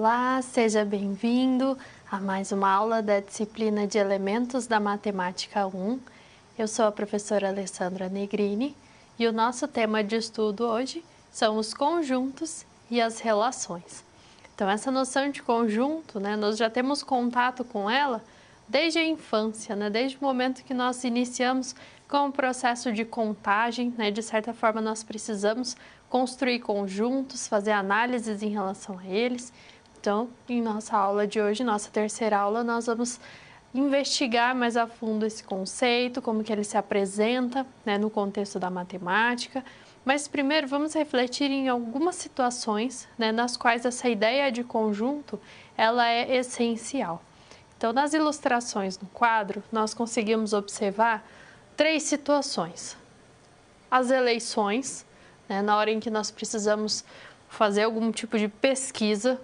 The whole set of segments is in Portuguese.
Olá, seja bem-vindo a mais uma aula da disciplina de Elementos da Matemática 1. Eu sou a professora Alessandra Negrini e o nosso tema de estudo hoje são os conjuntos e as relações. Então, essa noção de conjunto, nós já temos contato com ela desde a infância, desde o momento que nós iniciamos com o processo de contagem, de certa forma nós precisamos construir conjuntos, fazer análises em relação a eles. Então, em nossa aula de hoje, nossa terceira aula, nós vamos investigar mais a fundo esse conceito, como que ele se apresenta no contexto da matemática. Mas primeiro vamos refletir em algumas situações nas quais essa ideia de conjunto ela é essencial. Então, nas ilustrações no quadro, nós conseguimos observar 3 situações. As eleições, na hora em que nós precisamos fazer algum tipo de pesquisa,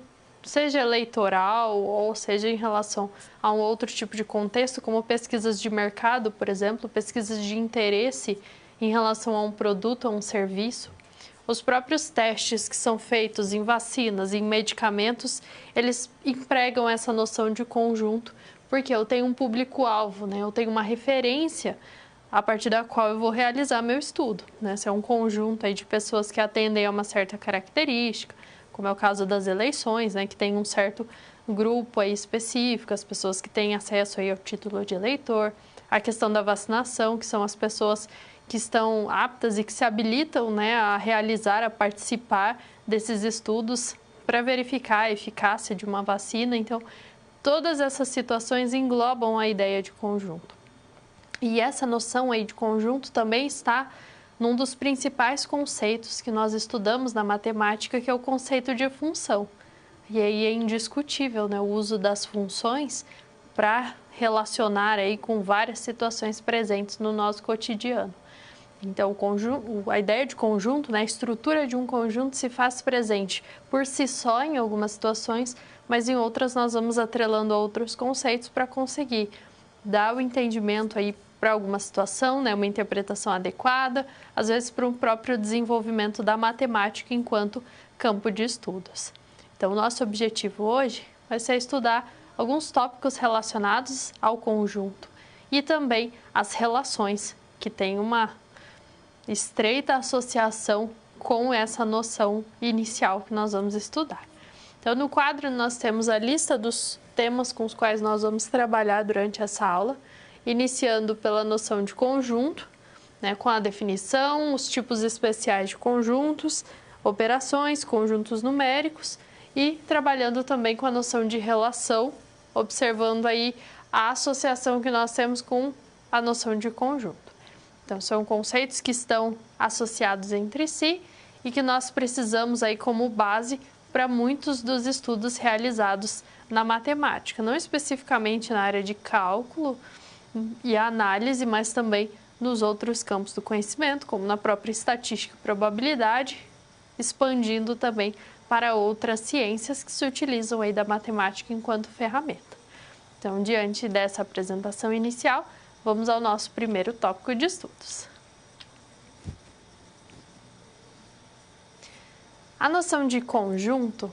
seja eleitoral ou seja em relação a um outro tipo de contexto, como pesquisas de mercado, por exemplo, pesquisas de interesse em relação a um produto ou um serviço. Os próprios testes que são feitos em vacinas, em medicamentos, eles empregam essa noção de conjunto, porque eu tenho um público-alvo, eu tenho uma referência a partir da qual eu vou realizar meu estudo. Se é um conjunto aí de pessoas que atendem a uma certa característica, como é o caso das eleições, que tem um certo grupo aí específico, as pessoas que têm acesso aí ao título de eleitor, a questão da vacinação, que são as pessoas que estão aptas e que se habilitam a realizar, a participar desses estudos para verificar a eficácia de uma vacina. Então, todas essas situações englobam a ideia de conjunto. E essa noção aí de conjunto também está num dos principais conceitos que nós estudamos na matemática, que é o conceito de função. E aí é indiscutível o uso das funções para relacionar aí com várias situações presentes no nosso cotidiano. Então, a ideia de conjunto, a estrutura de um conjunto se faz presente por si só em algumas situações, mas em outras nós vamos atrelando outros conceitos para conseguir dar o entendimento aí para alguma situação, uma interpretação adequada, às vezes para um próprio desenvolvimento da matemática enquanto campo de estudos. Então, o nosso objetivo hoje vai ser estudar alguns tópicos relacionados ao conjunto e também as relações, que têm uma estreita associação com essa noção inicial que nós vamos estudar. Então, no quadro nós temos a lista dos temas com os quais nós vamos trabalhar durante essa aula, iniciando pela noção de conjunto, com a definição, os tipos especiais de conjuntos, operações, conjuntos numéricos e trabalhando também com a noção de relação, observando aí a associação que nós temos com a noção de conjunto. Então, são conceitos que estão associados entre si e que nós precisamos aí como base para muitos dos estudos realizados na matemática, não especificamente na área de cálculo e análise, mas também nos outros campos do conhecimento, como na própria estatística e probabilidade, expandindo também para outras ciências que se utilizam aí da matemática enquanto ferramenta. Então, diante dessa apresentação inicial, vamos ao nosso primeiro tópico de estudos. A noção de conjunto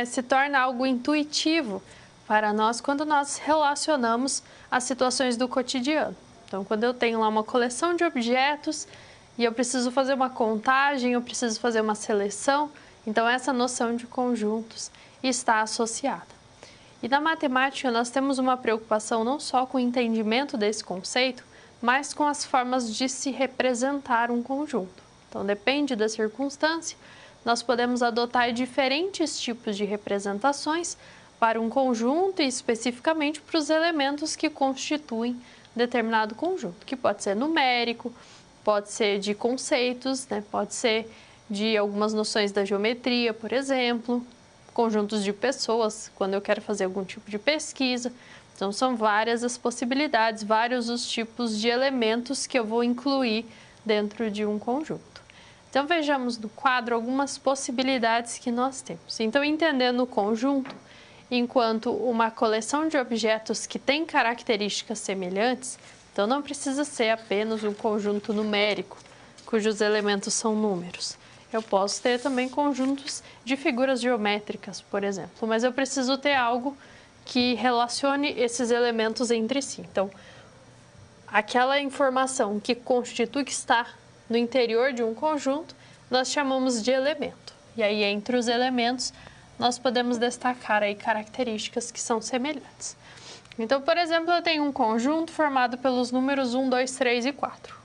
se torna algo intuitivo para nós quando nós relacionamos as situações do cotidiano. Então, quando eu tenho lá uma coleção de objetos e eu preciso fazer uma contagem, eu preciso fazer uma seleção, então essa noção de conjuntos está associada. E na matemática nós temos uma preocupação não só com o entendimento desse conceito, mas com as formas de se representar um conjunto. Então, depende da circunstância, nós podemos adotar diferentes tipos de representações para um conjunto e especificamente para os elementos que constituem determinado conjunto, que pode ser numérico, pode ser de conceitos, pode ser de algumas noções da geometria, por exemplo, conjuntos de pessoas, quando eu quero fazer algum tipo de pesquisa. Então, são várias as possibilidades, vários os tipos de elementos que eu vou incluir dentro de um conjunto. Então, vejamos no quadro algumas possibilidades que nós temos. Então, entendendo o conjunto enquanto uma coleção de objetos que tem características semelhantes, então não precisa ser apenas um conjunto numérico, cujos elementos são números. Eu posso ter também conjuntos de figuras geométricas, por exemplo, mas eu preciso ter algo que relacione esses elementos entre si. Então, aquela informação que constitui, que está no interior de um conjunto, nós chamamos de elemento. E aí, entre os elementos, nós podemos destacar aí características que são semelhantes. Então, por exemplo, eu tenho um conjunto formado pelos números 1, 2, 3 e 4.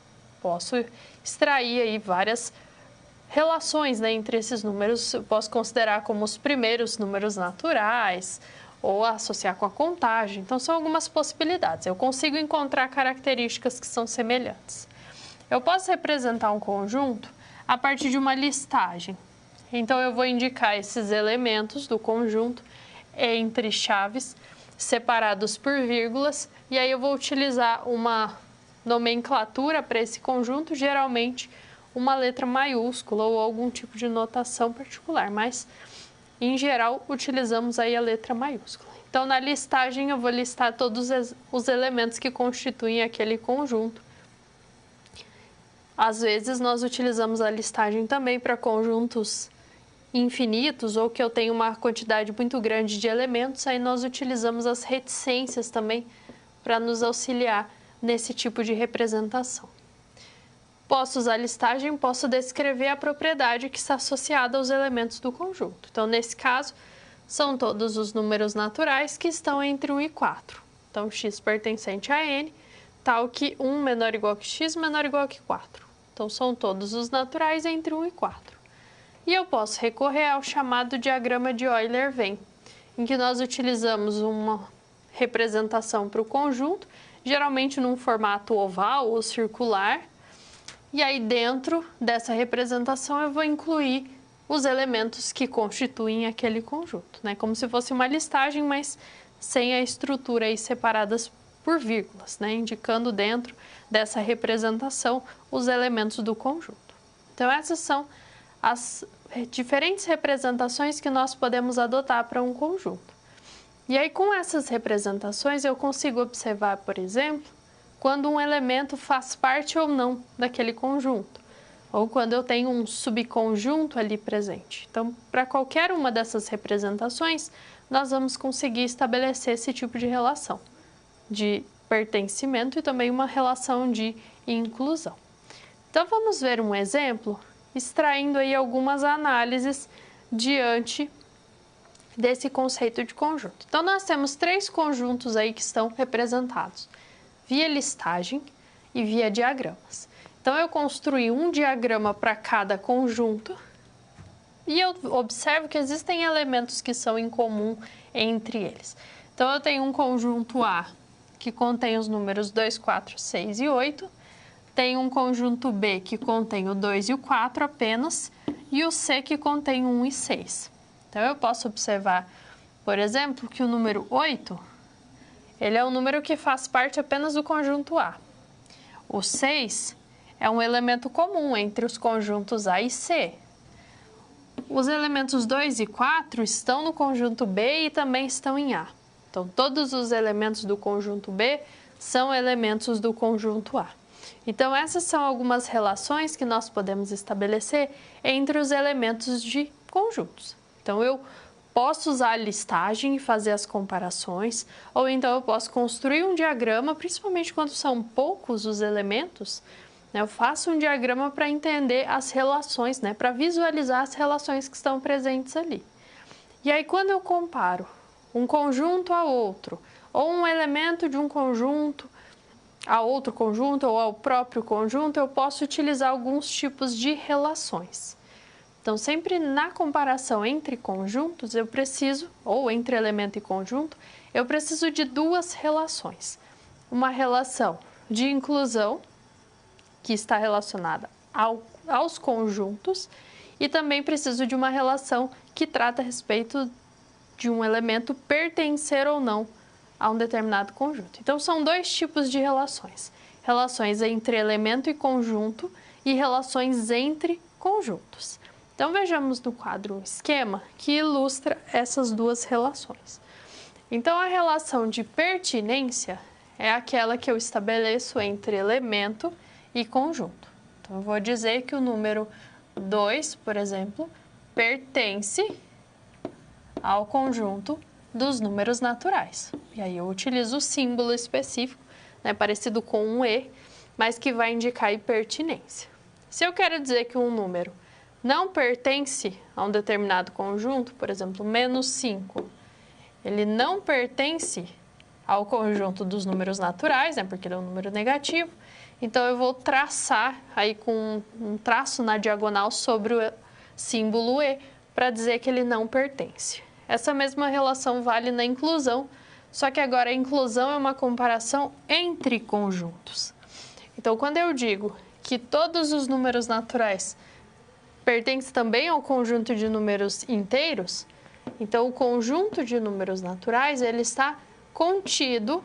Posso extrair aí várias relações, né, entre esses números. Eu posso considerar como os primeiros números naturais ou associar com a contagem. Então, são algumas possibilidades. Eu consigo encontrar características que são semelhantes. Eu posso representar um conjunto a partir de uma listagem. Então, eu vou indicar esses elementos do conjunto entre chaves separados por vírgulas, e aí eu vou utilizar uma nomenclatura para esse conjunto, geralmente uma letra maiúscula ou algum tipo de notação particular, mas em geral utilizamos aí a letra maiúscula. Então, na listagem eu vou listar todos os elementos que constituem aquele conjunto. Às vezes nós utilizamos a listagem também para conjuntos infinitos ou que eu tenho uma quantidade muito grande de elementos, aí nós utilizamos as reticências também para nos auxiliar nesse tipo de representação. Posso usar a listagem, posso descrever a propriedade que está associada aos elementos do conjunto. Então, nesse caso, são todos os números naturais que estão entre 1 e 4. Então, x pertencente a n, tal que 1 menor ou igual que x, menor ou igual que 4. Então, são todos os naturais entre 1 e 4. E eu posso recorrer ao chamado diagrama de Euler-Venn, em que nós utilizamos uma representação para o conjunto, geralmente num formato oval ou circular, e aí dentro dessa representação eu vou incluir os elementos que constituem aquele conjunto, né? Como se fosse uma listagem, mas sem a estrutura aí separadas por vírgulas, né? Indicando dentro dessa representação os elementos do conjunto. Então, essas são as diferentes representações que nós podemos adotar para um conjunto. E aí, com essas representações, eu consigo observar, por exemplo, quando um elemento faz parte ou não daquele conjunto, ou quando eu tenho um subconjunto ali presente. Então, para qualquer uma dessas representações, nós vamos conseguir estabelecer esse tipo de relação de pertencimento e também uma relação de inclusão. Então, vamos ver um exemplo extraindo aí algumas análises diante desse conceito de conjunto. Então, nós temos 3 conjuntos aí que estão representados via listagem e via diagramas. Então, eu construí um diagrama para cada conjunto e eu observo que existem elementos que são em comum entre eles. Então, eu tenho um conjunto A que contém os números 2, 4, 6 e 8, tem um conjunto B que contém o 2 e o 4 apenas, e o C que contém 1 e 6. Então, eu posso observar, por exemplo, que o número 8, ele é um número que faz parte apenas do conjunto A. O 6 é um elemento comum entre os conjuntos A e C. Os elementos 2 e 4 estão no conjunto B e também estão em A. Então, todos os elementos do conjunto B são elementos do conjunto A. Então, essas são algumas relações que nós podemos estabelecer entre os elementos de conjuntos. Então, eu posso usar a listagem e fazer as comparações, ou então eu posso construir um diagrama, principalmente quando são poucos os elementos, né? Eu faço um diagrama para entender as relações, né? Para visualizar as relações que estão presentes ali. E aí, quando eu comparo um conjunto a outro, ou um elemento de um conjunto a outro conjunto ou ao próprio conjunto, eu posso utilizar alguns tipos de relações. Então, sempre na comparação entre conjuntos, eu preciso, ou entre elemento e conjunto, eu preciso de 2 relações. Uma relação de inclusão, que está relacionada aos conjuntos, e também preciso de uma relação que trata a respeito de um elemento pertencer ou não a um determinado conjunto. Então, são 2 tipos de relações. Relações entre elemento e conjunto e relações entre conjuntos. Então, vejamos no quadro um esquema que ilustra essas 2 relações. Então, a relação de pertinência é aquela que eu estabeleço entre elemento e conjunto. Então, eu vou dizer que o número 2, por exemplo, pertence ao conjunto dos números naturais. E aí eu utilizo o símbolo específico, né, parecido com um E, mas que vai indicar a pertinência. Se eu quero dizer que um número não pertence a um determinado conjunto, por exemplo, menos 5, ele não pertence ao conjunto dos números naturais, né, porque ele é um número negativo, então eu vou traçar aí com um traço na diagonal sobre o símbolo E para dizer que ele não pertence. Essa mesma relação vale na inclusão, só que agora a inclusão é uma comparação entre conjuntos. Então, quando eu digo que todos os números naturais pertencem também ao conjunto de números inteiros, então o conjunto de números naturais ele está contido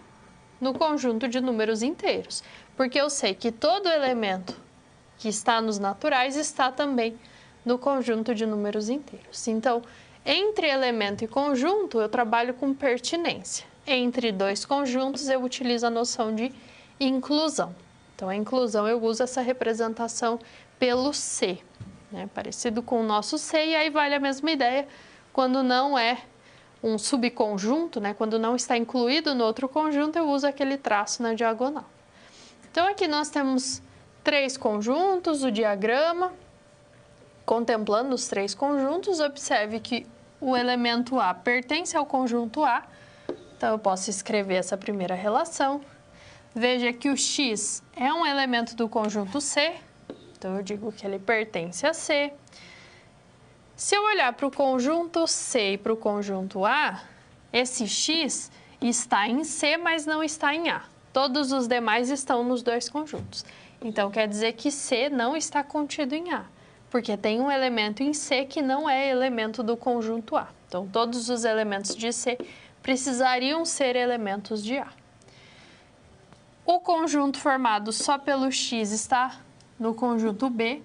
no conjunto de números inteiros, porque eu sei que todo elemento que está nos naturais está também no conjunto de números inteiros. Então, entre elemento e conjunto, eu trabalho com pertinência. Entre dois conjuntos, eu utilizo a noção de inclusão. Então, a inclusão, eu uso essa representação pelo C, né? Parecido com o nosso C, e aí vale a mesma ideia quando não é um subconjunto, né? Quando não está incluído no outro conjunto, eu uso aquele traço na diagonal. Então, aqui nós temos 3 conjuntos, o diagrama. Contemplando os 3 conjuntos, observe que o elemento A pertence ao conjunto A, então eu posso escrever essa primeira relação. Veja que o X é um elemento do conjunto C, então eu digo que ele pertence a C. Se eu olhar para o conjunto C e para o conjunto A, esse X está em C, mas não está em A. Todos os demais estão nos 2 conjuntos. Então, quer dizer que C não está contido em A, porque tem um elemento em C que não é elemento do conjunto A. Então, todos os elementos de C precisariam ser elementos de A. O conjunto formado só pelo X está no conjunto B.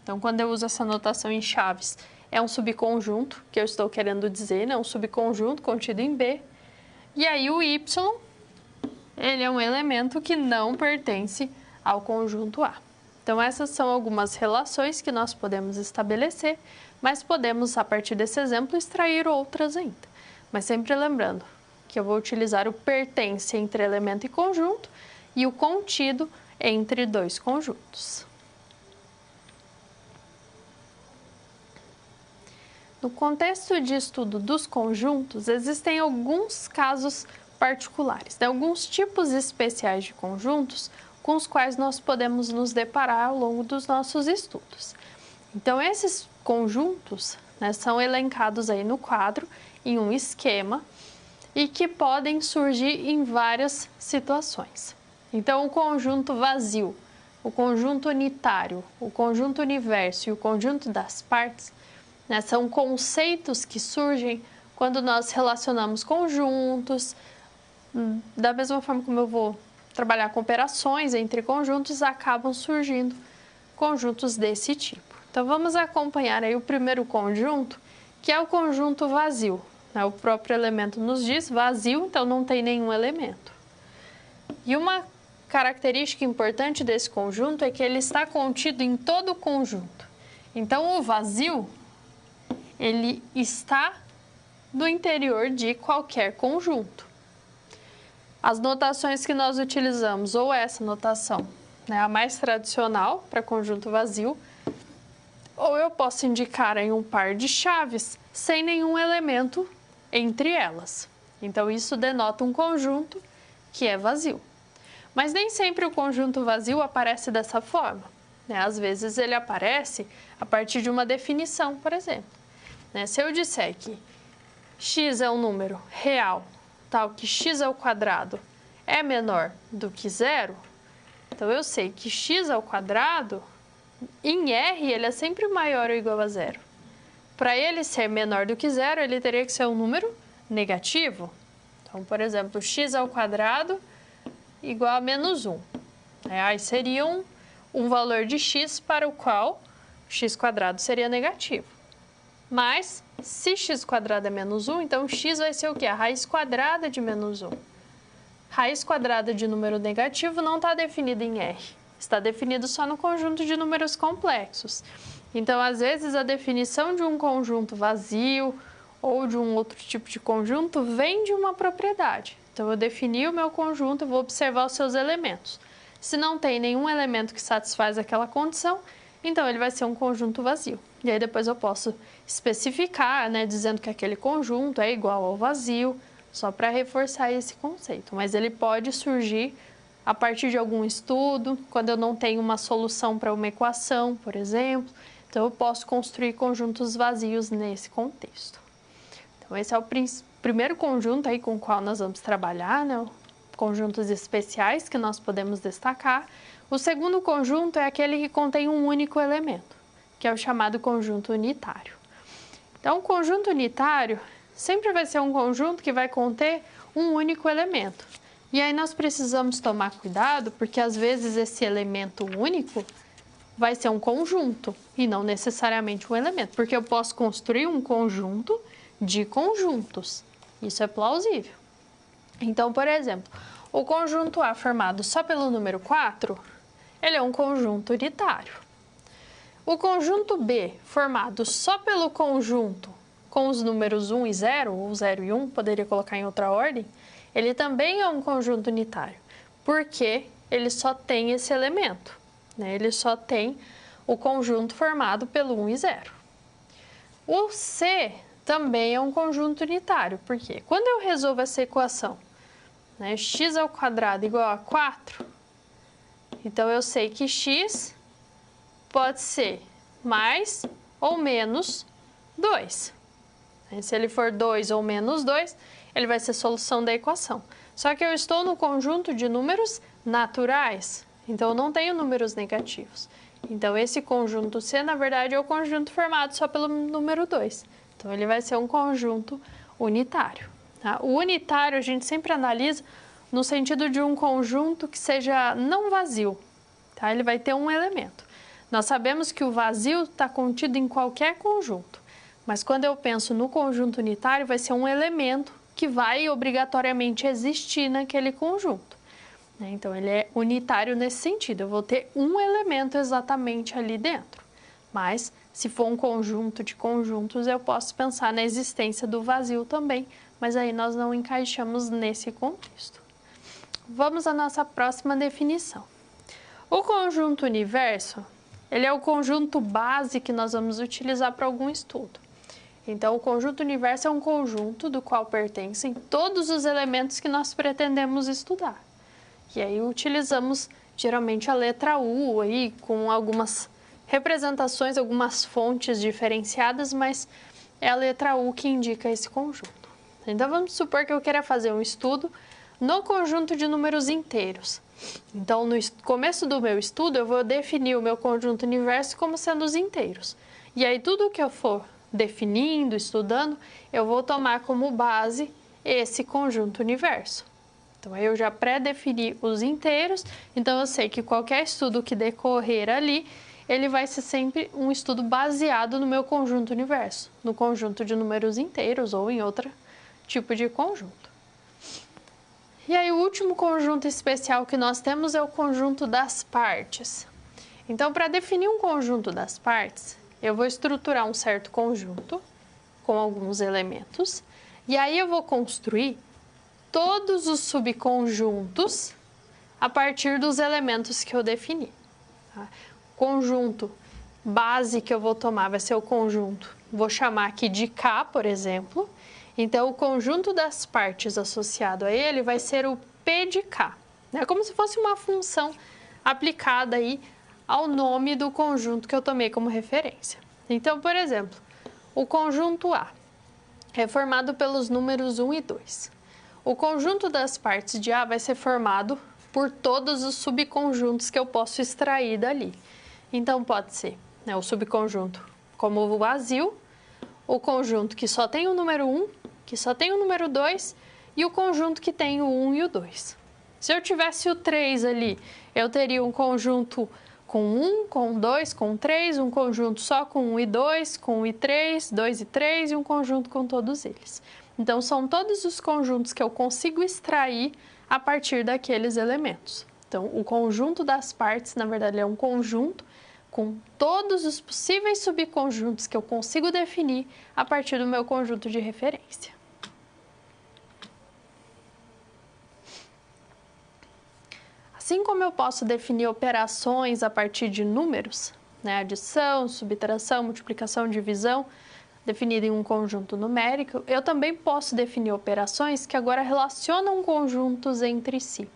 Então, quando eu uso essa notação em chaves, é um subconjunto, que eu estou querendo dizer, né? Um subconjunto contido em B. E aí, o Y, ele é um elemento que não pertence ao conjunto A. Então, essas são algumas relações que nós podemos estabelecer, mas podemos, a partir desse exemplo, extrair outras ainda. Mas sempre lembrando que eu vou utilizar o pertence entre elemento e conjunto e o contido entre 2 conjuntos. No contexto de estudo dos conjuntos, existem alguns casos particulares, né? Alguns tipos especiais de conjuntos com os quais nós podemos nos deparar ao longo dos nossos estudos. Então, esses conjuntos, né, são elencados aí no quadro, em um esquema, e que podem surgir em várias situações. Então, o conjunto vazio, o conjunto unitário, o conjunto universo e o conjunto das partes, né, são conceitos que surgem quando nós relacionamos conjuntos. Da mesma forma como eu vou trabalhar com operações entre conjuntos, acabam surgindo conjuntos desse tipo. Então, vamos acompanhar aí o primeiro conjunto, que é o conjunto vazio. O próprio elemento nos diz vazio, então não tem nenhum elemento. E uma característica importante desse conjunto é que ele está contido em todo o conjunto. Então, o vazio, ele está no interior de qualquer conjunto. As notações que nós utilizamos, ou essa notação, né, a mais tradicional para conjunto vazio, ou eu posso indicar em um par de chaves sem nenhum elemento entre elas. Então, isso denota um conjunto que é vazio. Mas nem sempre o conjunto vazio aparece dessa forma, né? Às vezes ele aparece a partir de uma definição, por exemplo, né? Se eu disser que x é um número real, tal que x ao quadrado é menor do que zero, então eu sei que x ao quadrado, em R, ele é sempre maior ou igual a zero. Para ele ser menor do que zero, ele teria que ser um número negativo. Então, por exemplo, x ao quadrado igual a menos 1. Aí seria um valor de x para o qual x quadrado seria negativo. Mas, se x quadrado é menos 1, então x vai ser o quê? A raiz quadrada de menos 1. Raiz quadrada de número negativo não está definida em R. Está definido só no conjunto de números complexos. Então, às vezes, a definição de um conjunto vazio ou de um outro tipo de conjunto vem de uma propriedade. Então, eu defini o meu conjunto, eu vou observar os seus elementos. Se não tem nenhum elemento que satisfaz aquela condição, então ele vai ser um conjunto vazio. E aí depois eu posso especificar, né, dizendo que aquele conjunto é igual ao vazio, só para reforçar esse conceito. Mas ele pode surgir a partir de algum estudo, quando eu não tenho uma solução para uma equação, por exemplo. Então, eu posso construir conjuntos vazios nesse contexto. Então, esse é o primeiro conjunto aí com o qual nós vamos trabalhar, né? Conjuntos especiais que nós podemos destacar. O segundo conjunto é aquele que contém um único elemento, que é o chamado conjunto unitário. Então, o conjunto unitário sempre vai ser um conjunto que vai conter um único elemento. E aí nós precisamos tomar cuidado, porque às vezes esse elemento único vai ser um conjunto e não necessariamente um elemento, porque eu posso construir um conjunto de conjuntos. Isso é plausível. Então, por exemplo, o conjunto A formado só pelo número 4, ele é um conjunto unitário. O conjunto B formado só pelo conjunto com os números 1 e 0, ou 0 e 1, poderia colocar em outra ordem, ele também é um conjunto unitário, porque ele só tem esse elemento, né? Ele só tem o conjunto formado pelo 1 e 0. O C também é um conjunto unitário, porque quando eu resolvo essa equação, né, x ao quadrado igual a 4, então eu sei que x pode ser mais ou menos 2. Se ele for 2 ou menos 2, ele vai ser solução da equação. Só que eu estou no conjunto de números naturais, então eu não tenho números negativos. Então, esse conjunto C, na verdade, é o conjunto formado só pelo número 2. Então, ele vai ser um conjunto unitário. Tá? O unitário a gente sempre analisa no sentido de um conjunto que seja não vazio. Tá? Ele vai ter um elemento. Nós sabemos que o vazio está contido em qualquer conjunto. Mas quando eu penso no conjunto unitário, vai ser um elemento que vai obrigatoriamente existir naquele conjunto. Então, ele é unitário nesse sentido. Eu vou ter um elemento exatamente ali dentro. Mas, se for um conjunto de conjuntos, eu posso pensar na existência do vazio também. Mas aí nós não encaixamos nesse contexto. Vamos à nossa próxima definição. O conjunto universo, ele é o conjunto base que nós vamos utilizar para algum estudo. Então, o conjunto universo é um conjunto do qual pertencem todos os elementos que nós pretendemos estudar. E aí utilizamos geralmente a letra U aí, com algumas representações, algumas fontes diferenciadas, mas é a letra U que indica esse conjunto. Então, vamos supor que eu queira fazer um estudo no conjunto de números inteiros. Então, no começo do meu estudo, eu vou definir o meu conjunto universo como sendo os inteiros. E aí, tudo que eu for definindo, estudando, eu vou tomar como base esse conjunto universo. Então, aí eu já pré-defini os inteiros, então eu sei que qualquer estudo que decorrer ali, ele vai ser sempre um estudo baseado no meu conjunto universo, no conjunto de números inteiros ou em outro tipo de conjunto. E aí, o último conjunto especial que nós temos é o conjunto das partes. Então, para definir um conjunto das partes, eu vou estruturar um certo conjunto com alguns elementos, e aí eu vou construir todos os subconjuntos a partir dos elementos que eu defini. Tá? O conjunto base que eu vou tomar vai ser o conjunto, vou chamar aqui de K, por exemplo. Então, o conjunto das partes associado a ele vai ser o P de K. É como se fosse uma função aplicada aí ao nome do conjunto que eu tomei como referência. Então, por exemplo, o conjunto A é formado pelos números 1 e 2. O conjunto das partes de A vai ser formado por todos os subconjuntos que eu posso extrair dali. Então, pode ser, né, o subconjunto como o vazio, o conjunto que só tem o número 1, que só tem o número 2 e o conjunto que tem o 1 e o 2. Se eu tivesse o 3 ali, eu teria um conjunto com 1, com 2, com 3, um conjunto só com 1 e 2, com 1 e 3, 2 e 3 e um conjunto com todos eles. Então, são todos os conjuntos que eu consigo extrair a partir daqueles elementos. Então, o conjunto das partes, na verdade, é um conjunto com todos os possíveis subconjuntos que eu consigo definir a partir do meu conjunto de referência. Assim como eu posso definir operações a partir de números, né, adição, subtração, multiplicação, divisão, definida em um conjunto numérico, eu também posso definir operações que agora relacionam conjuntos entre si.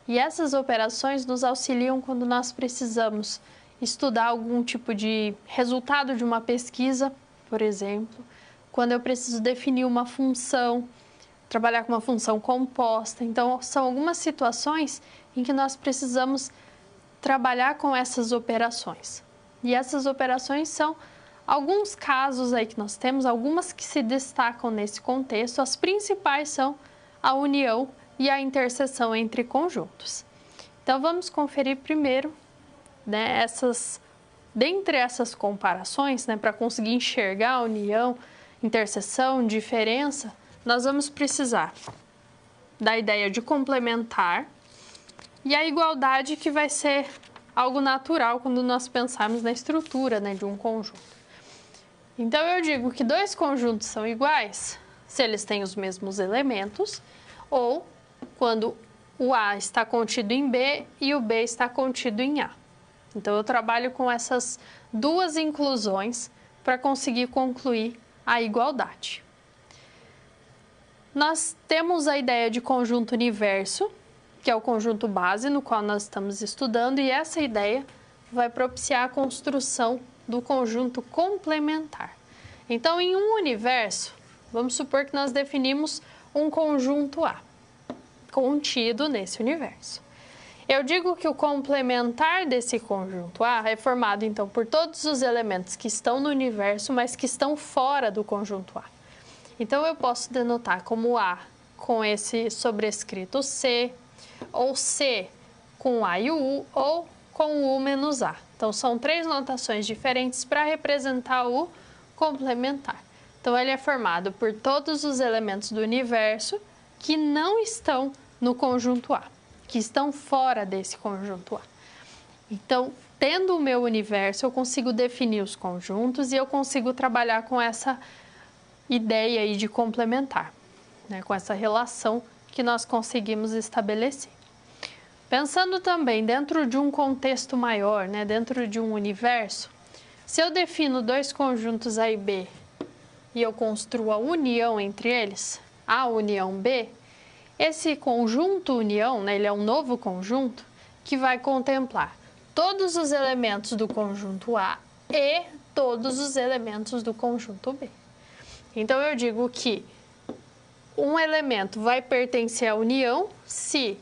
E essas operações nos auxiliam quando nós precisamos estudar algum tipo de resultado de uma pesquisa, por exemplo, quando eu preciso definir uma função, trabalhar com uma função composta. Então, são algumas situações em que nós precisamos trabalhar com essas operações. E essas operações são alguns casos aí que nós temos, algumas que se destacam nesse contexto. As principais são a união e a interseção entre conjuntos. Então, vamos conferir primeiro, né, dentre essas comparações, né, para conseguir enxergar a união, interseção, diferença, nós vamos precisar da ideia de complementar e a igualdade, que vai ser algo natural quando nós pensarmos na estrutura, né, de um conjunto. Então, eu digo que dois conjuntos são iguais se eles têm os mesmos elementos ou quando o A está contido em B e o B está contido em A. Então, eu trabalho com essas duas inclusões para conseguir concluir a igualdade. Nós temos a ideia de conjunto universo, que é o conjunto base no qual nós estamos estudando, e essa ideia vai propiciar a construção do conjunto complementar. Então, em um universo, vamos supor que nós definimos um conjunto A, contido nesse universo. Eu digo que o complementar desse conjunto A é formado, então, por todos os elementos que estão no universo, mas que estão fora do conjunto A. Então, eu posso denotar como A com esse sobrescrito C, ou C com A e o U, ou com o U menos A. Então, são três notações diferentes para representar o complementar. Então, ele é formado por todos os elementos do universo que não estão no conjunto A, que estão fora desse conjunto A. Então, tendo o meu universo, eu consigo definir os conjuntos e eu consigo trabalhar com essa ideia aí de complementar, né, com essa relação que nós conseguimos estabelecer. Pensando também dentro de um contexto maior, né, dentro de um universo, se eu defino dois conjuntos A e B e eu construo a união entre eles, A união B, esse conjunto união, né, ele é um novo conjunto que vai contemplar todos os elementos do conjunto A e todos os elementos do conjunto B. Então, eu digo que um elemento vai pertencer à união se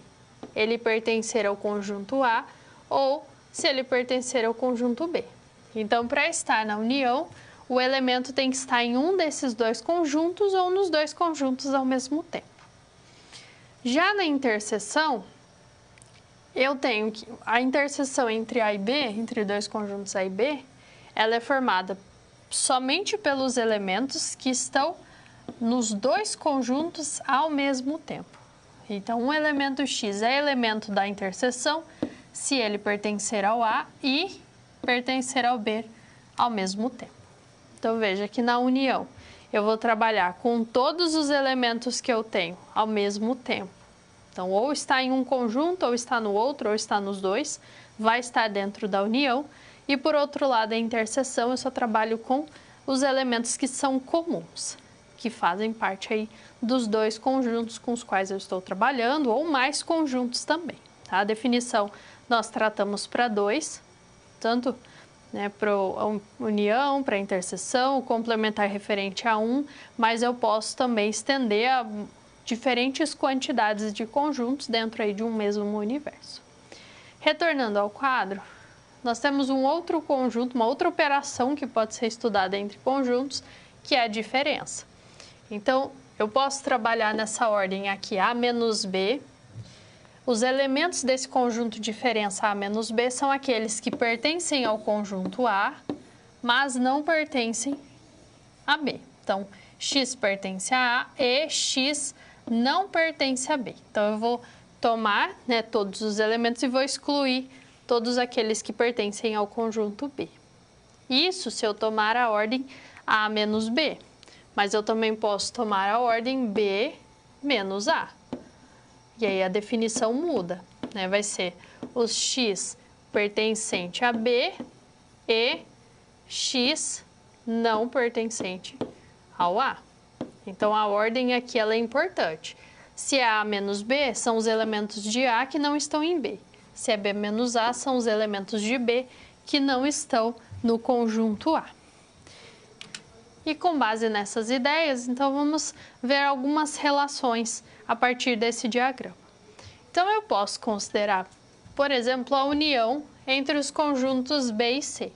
ele pertencer ao conjunto A ou se ele pertencer ao conjunto B. Então, para estar na união, o elemento tem que estar em um desses dois conjuntos ou nos dois conjuntos ao mesmo tempo. Já na interseção, eu tenho que a interseção entre A e B, entre dois conjuntos A e B, ela é formada somente pelos elementos que estão nos dois conjuntos ao mesmo tempo. Então, um elemento X é elemento da interseção se ele pertencer ao A e pertencer ao B ao mesmo tempo. Então, veja que na união eu vou trabalhar com todos os elementos que eu tenho ao mesmo tempo. Então, ou está em um conjunto, ou está no outro, ou está nos dois, vai estar dentro da união. E, por outro lado, a interseção, eu só trabalho com os elementos que são comuns, que fazem parte aí dos dois conjuntos com os quais eu estou trabalhando, ou mais conjuntos também. Tá? A definição nós tratamos para dois, tanto, né, para a união, para a interseção, o complementar referente a um, mas eu posso também estender a diferentes quantidades de conjuntos dentro aí de um mesmo universo. Retornando ao quadro, nós temos um outro conjunto, uma outra operação que pode ser estudada entre conjuntos, que é a diferença. Então, eu posso trabalhar nessa ordem aqui, A menos B. Os elementos desse conjunto diferença A menos B são aqueles que pertencem ao conjunto A, mas não pertencem a B. Então, X pertence a A e X não pertence a B. Então, eu vou tomar, né, todos os elementos e vou excluir todos aqueles que pertencem ao conjunto B. Isso se eu tomar a ordem A menos B, mas eu também posso tomar a ordem B menos A. E aí a definição muda, né? Vai ser os X pertencente a B e X não pertencente ao A. Então, a ordem aqui ela é importante. Se é A menos B, são os elementos de A que não estão em B. Se é B menos A, são os elementos de B que não estão no conjunto A. E com base nessas ideias, então vamos ver algumas relações a partir desse diagrama. Então, eu posso considerar, por exemplo, a união entre os conjuntos B e C.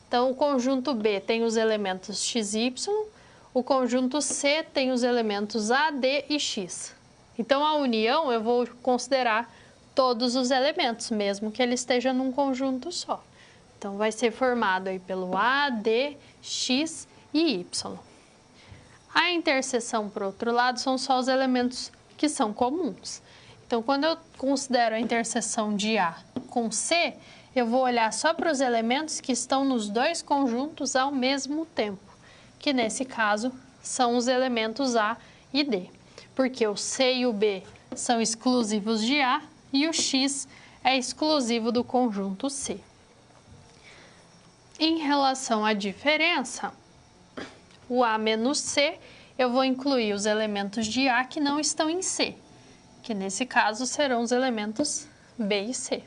Então, o conjunto B tem os elementos x e y, o conjunto C tem os elementos A, D e X. Então, a união eu vou considerar todos os elementos, mesmo que ele esteja num conjunto só. Então, vai ser formado aí pelo A, D, X e Y. A interseção, por outro lado, são só os elementos que são comuns. Então, quando eu considero a interseção de A com C, eu vou olhar só para os elementos que estão nos dois conjuntos ao mesmo tempo, que nesse caso são os elementos A e D, porque o C e o B são exclusivos de A e o X é exclusivo do conjunto C. Em relação à diferença, o A menos C, eu vou incluir os elementos de A que não estão em C, que nesse caso serão os elementos B e C.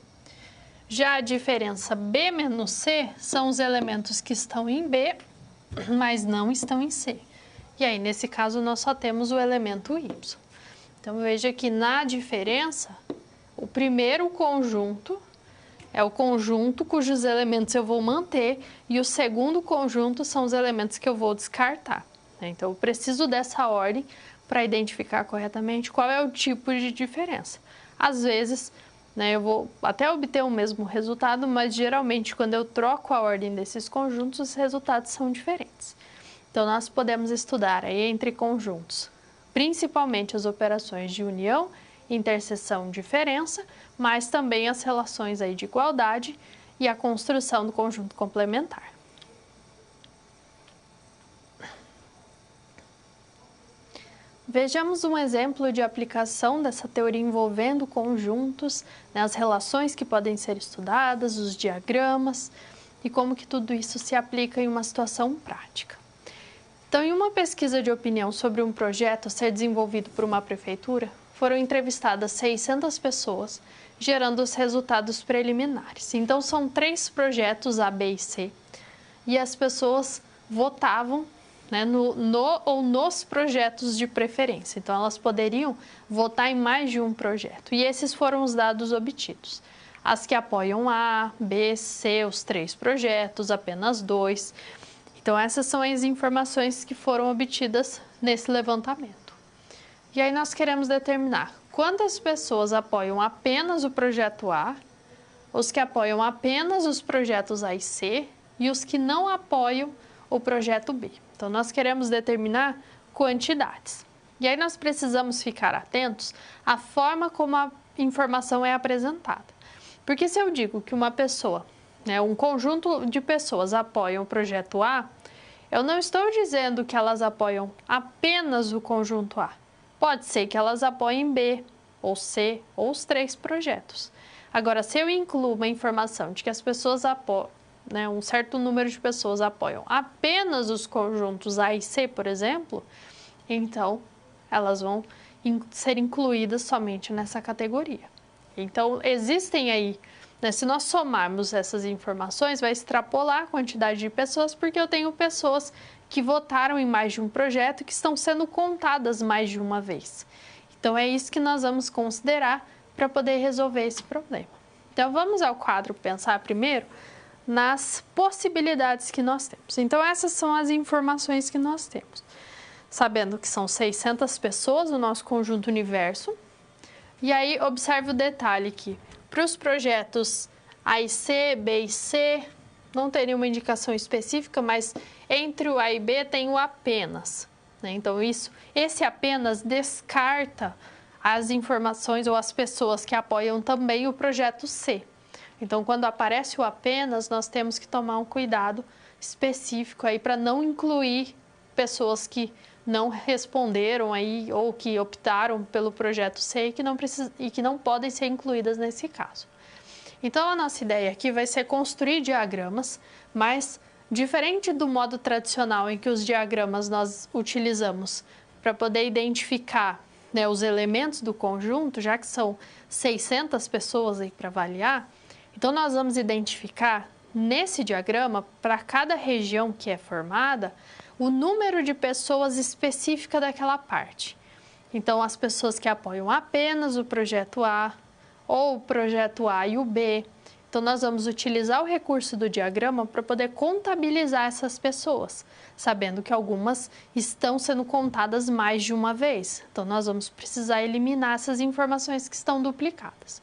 Já a diferença B menos C são os elementos que estão em B, mas não estão em C. E aí, nesse caso, nós só temos o elemento Y. Então, veja que na diferença, o primeiro conjunto é o conjunto cujos elementos eu vou manter e o segundo conjunto são os elementos que eu vou descartar. Então, eu preciso dessa ordem para identificar corretamente qual é o tipo de diferença. Às vezes, eu vou até obter o mesmo resultado, mas geralmente quando eu troco a ordem desses conjuntos, os resultados são diferentes. Então, nós podemos estudar aí entre conjuntos, principalmente as operações de união, interseção, diferença, mas também as relações aí de igualdade e a construção do conjunto complementar. Vejamos um exemplo de aplicação dessa teoria envolvendo conjuntos, as relações que podem ser estudadas, os diagramas e como que tudo isso se aplica em uma situação prática. Então, em uma pesquisa de opinião sobre um projeto a ser desenvolvido por uma prefeitura, foram entrevistadas 600 pessoas, gerando os resultados preliminares. Então, são 3 projetos A, B e C, e as pessoas votavam no ou nos projetos de preferência. Então, elas poderiam votar em mais de um projeto. E esses foram os dados obtidos. As que apoiam A, B, C, os 3 projetos, apenas 2. Então, essas são as informações que foram obtidas nesse levantamento. E aí, nós queremos determinar quantas pessoas apoiam apenas o projeto A, os que apoiam apenas os projetos A e C e os que não apoiam o projeto B. Então, nós queremos determinar quantidades. E aí, nós precisamos ficar atentos à forma como a informação é apresentada. Porque se eu digo que uma pessoa, um conjunto de pessoas apoiam o projeto A, eu não estou dizendo que elas apoiam apenas o conjunto A. Pode ser que elas apoiem B, ou C, ou os 3 projetos. Agora, se eu incluo uma informação de que as pessoas apoiam, um certo número de pessoas apoiam apenas os conjuntos A e C, por exemplo, então elas vão ser incluídas somente nessa categoria. Então, existem aí, se nós somarmos essas informações, vai extrapolar a quantidade de pessoas, porque eu tenho pessoas que votaram em mais de um projeto que estão sendo contadas mais de uma vez. Então, é isso que nós vamos considerar para poder resolver esse problema. Então, vamos ao quadro pensar primeiro nas possibilidades que nós temos. Então, essas são as informações que nós temos. Sabendo que são 600 pessoas no nosso conjunto universo. E aí, observe o detalhe que para os projetos A e C, B e C, não teria uma indicação específica, mas entre o A e B tem o apenas. Então, esse apenas descarta as informações ou as pessoas que apoiam também o projeto C. Então, quando aparece o apenas, nós temos que tomar um cuidado específico aí para não incluir pessoas que não responderam aí ou que optaram pelo projeto C e que não podem ser incluídas nesse caso. Então, a nossa ideia aqui vai ser construir diagramas, mas diferente do modo tradicional em que os diagramas nós utilizamos para poder identificar, né, os elementos do conjunto, já que são 600 pessoas aí para avaliar, então nós vamos identificar nesse diagrama, para cada região que é formada, o número de pessoas específica daquela parte. Então, as pessoas que apoiam apenas o projeto A, ou o projeto A e o B. Então, nós vamos utilizar o recurso do diagrama para poder contabilizar essas pessoas, sabendo que algumas estão sendo contadas mais de uma vez. Então, nós vamos precisar eliminar essas informações que estão duplicadas.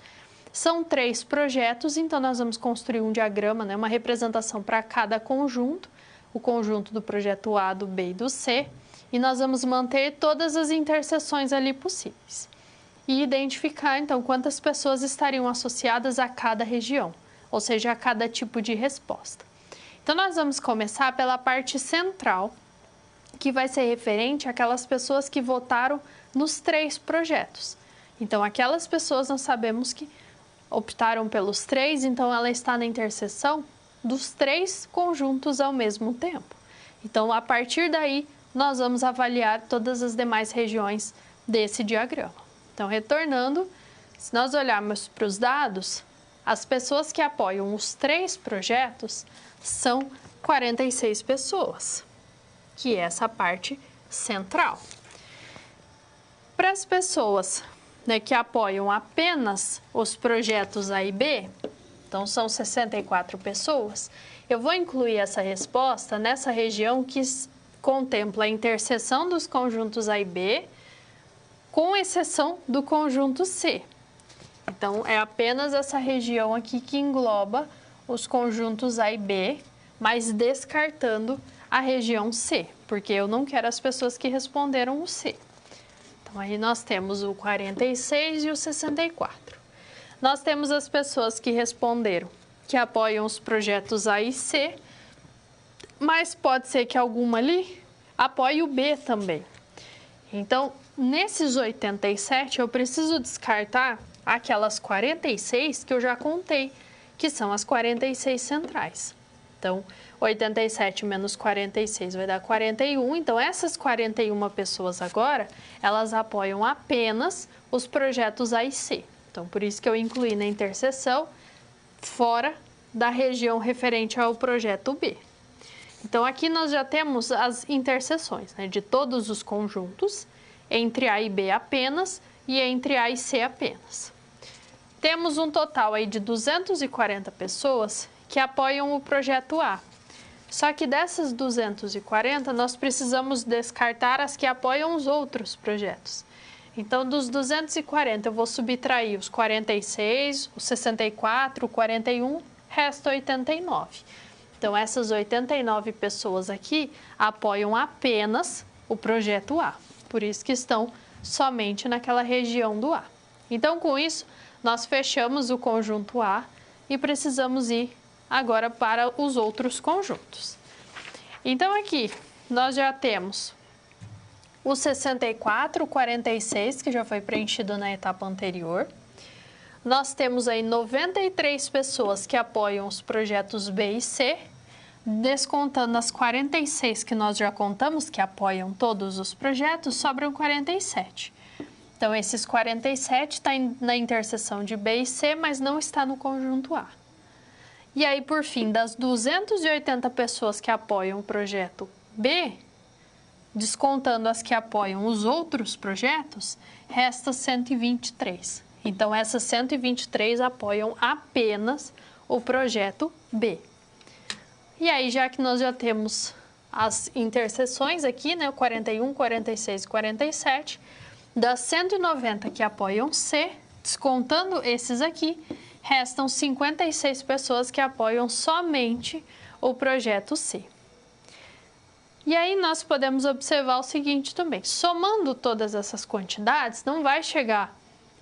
São 3 projetos, então nós vamos construir um diagrama, né, uma representação para cada conjunto, o conjunto do projeto A, do B e do C, e nós vamos manter todas as interseções ali possíveis. E identificar, então, quantas pessoas estariam associadas a cada região, ou seja, a cada tipo de resposta. Então, nós vamos começar pela parte central, que vai ser referente àquelas pessoas que votaram nos 3 projetos. Então, aquelas pessoas nós sabemos que optaram pelos 3, então ela está na interseção dos 3 conjuntos ao mesmo tempo. Então, a partir daí, nós vamos avaliar todas as demais regiões desse diagrama. Então, retornando, se nós olharmos para os dados, as pessoas que apoiam os 3 projetos são 46 pessoas, que é essa parte central. Para as pessoas, né, que apoiam apenas os projetos A e B, então são 64 pessoas, eu vou incluir essa resposta nessa região que contempla a interseção dos conjuntos A e B, com exceção do conjunto C. Então, é apenas essa região aqui que engloba os conjuntos A e B, mas descartando a região C, porque eu não quero as pessoas que responderam o C. Então, aí nós temos o 46 e o 64. Nós temos as pessoas que responderam, que apoiam os projetos A e C, mas pode ser que alguma ali apoie o B também. Então, nesses 87, eu preciso descartar aquelas 46 que eu já contei, que são as 46 centrais. Então, 87 menos 46 vai dar 41. Então, essas 41 pessoas agora, elas apoiam apenas os projetos A e C. Então, por isso que eu incluí na interseção fora da região referente ao projeto B. Então, aqui nós já temos as interseções, né, de todos os conjuntos, entre A e B apenas e entre A e C apenas. Temos um total aí de 240 pessoas que apoiam o projeto A. Só que dessas 240, nós precisamos descartar as que apoiam os outros projetos. Então, dos 240, eu vou subtrair os 46, os 64, o 41, resta 89. Então, essas 89 pessoas aqui apoiam apenas o projeto A. Por isso que estão somente naquela região do A. Então, com isso, nós fechamos o conjunto A e precisamos ir agora para os outros conjuntos. Então, aqui nós já temos o 64, o 46, que já foi preenchido na etapa anterior. Nós temos aí 93 pessoas que apoiam os projetos B e C, descontando as 46 que nós já contamos, que apoiam todos os projetos, sobram 47. Então, esses 47 está na interseção de B e C, mas não está no conjunto A. E aí, por fim, das 280 pessoas que apoiam o projeto B, descontando as que apoiam os outros projetos, resta 123. Então, essas 123 apoiam apenas o projeto B. E aí, já que nós já temos as interseções aqui, né, o 41, 46 e 47, das 190 que apoiam C, descontando esses aqui, restam 56 pessoas que apoiam somente o projeto C. E aí nós podemos observar o seguinte também, somando todas essas quantidades, não vai chegar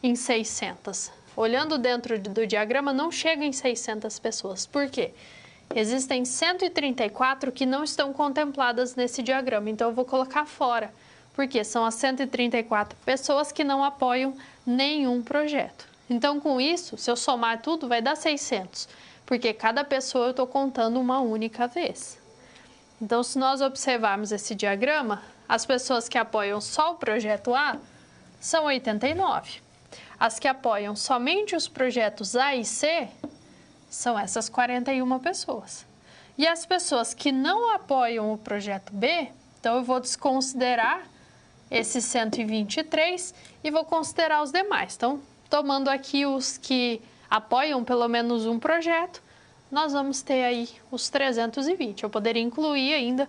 em 600, olhando dentro do diagrama, não chega em 600 pessoas. Por quê? Existem 134 que não estão contempladas nesse diagrama, então eu vou colocar fora, porque são as 134 pessoas que não apoiam nenhum projeto. Então, com isso, se eu somar tudo, vai dar 600, porque cada pessoa eu estou contando uma única vez. Então, se nós observarmos esse diagrama, as pessoas que apoiam só o projeto A são 89. As que apoiam somente os projetos A e C são essas 41 pessoas. E as pessoas que não apoiam o projeto B, então eu vou desconsiderar esses 123 e vou considerar os demais. Então, tomando aqui os que apoiam pelo menos um projeto, nós vamos ter aí os 320. Eu poderia incluir ainda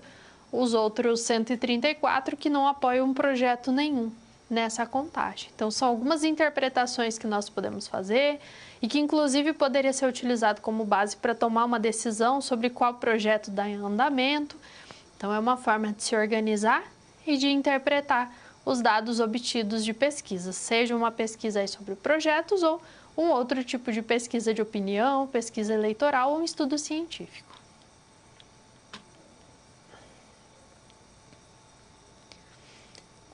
os outros 134 que não apoiam um projeto nenhum nessa contagem. Então, são algumas interpretações que nós podemos fazer e que, inclusive, poderia ser utilizado como base para tomar uma decisão sobre qual projeto dá em andamento. Então, é uma forma de se organizar e de interpretar os dados obtidos de pesquisa, seja uma pesquisa aí sobre projetos ou um outro tipo de pesquisa de opinião, pesquisa eleitoral ou um estudo científico.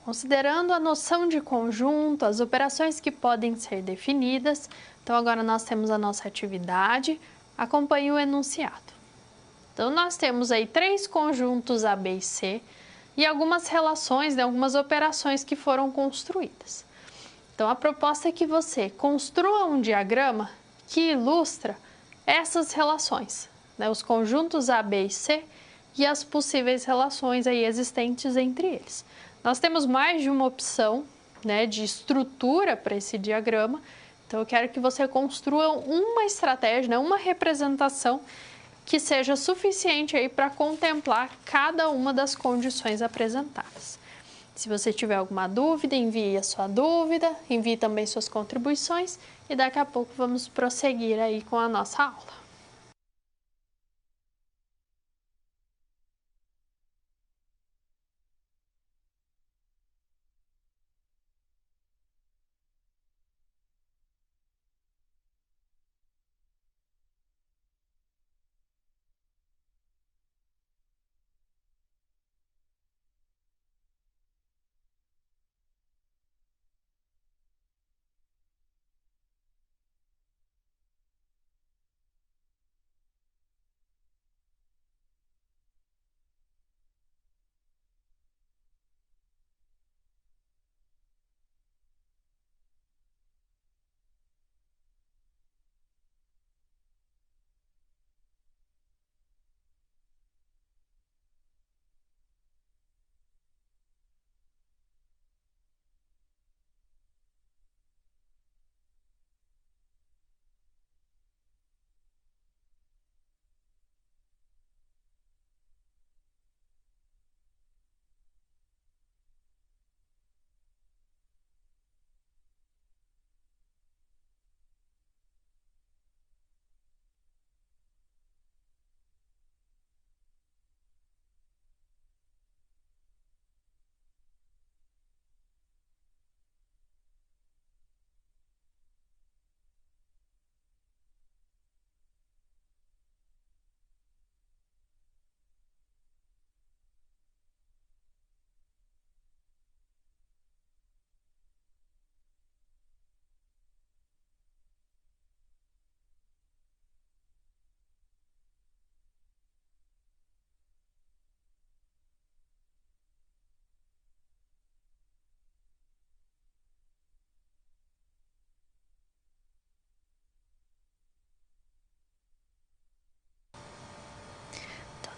Considerando a noção de conjunto, as operações que podem ser definidas, então agora nós temos a nossa atividade, acompanhe o enunciado. Então nós temos aí 3 conjuntos A, B e C e algumas relações, algumas operações que foram construídas. Então a proposta é que você construa um diagrama que ilustra essas relações, os conjuntos A, B e C e as possíveis relações aí existentes entre eles. Nós temos mais de uma opção de estrutura para esse diagrama, então eu quero que você construa uma estratégia, uma representação que seja suficiente aí para contemplar cada uma das condições apresentadas. Se você tiver alguma dúvida, envie a sua dúvida, envie também suas contribuições e daqui a pouco vamos prosseguir aí com a nossa aula.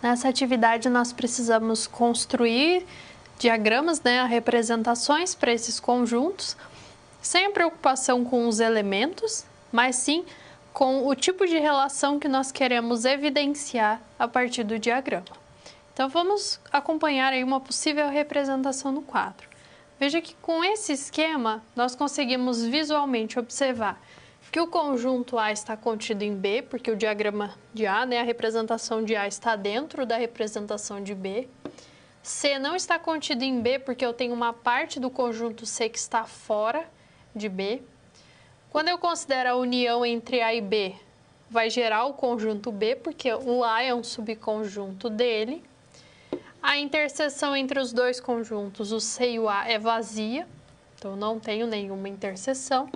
Nessa atividade nós precisamos construir diagramas, representações para esses conjuntos, sem a preocupação com os elementos, mas sim com o tipo de relação que nós queremos evidenciar a partir do diagrama. Então vamos acompanhar aí uma possível representação no quadro. Veja que com esse esquema nós conseguimos visualmente observar que o conjunto A está contido em B, porque o diagrama de A, a representação de A está dentro da representação de B. C não está contido em B, porque eu tenho uma parte do conjunto C que está fora de B. Quando eu considero a união entre A e B, vai gerar o conjunto B, porque o A é um subconjunto dele. A interseção entre os dois conjuntos, o C e o A, é vazia, então eu não tenho nenhuma interseção.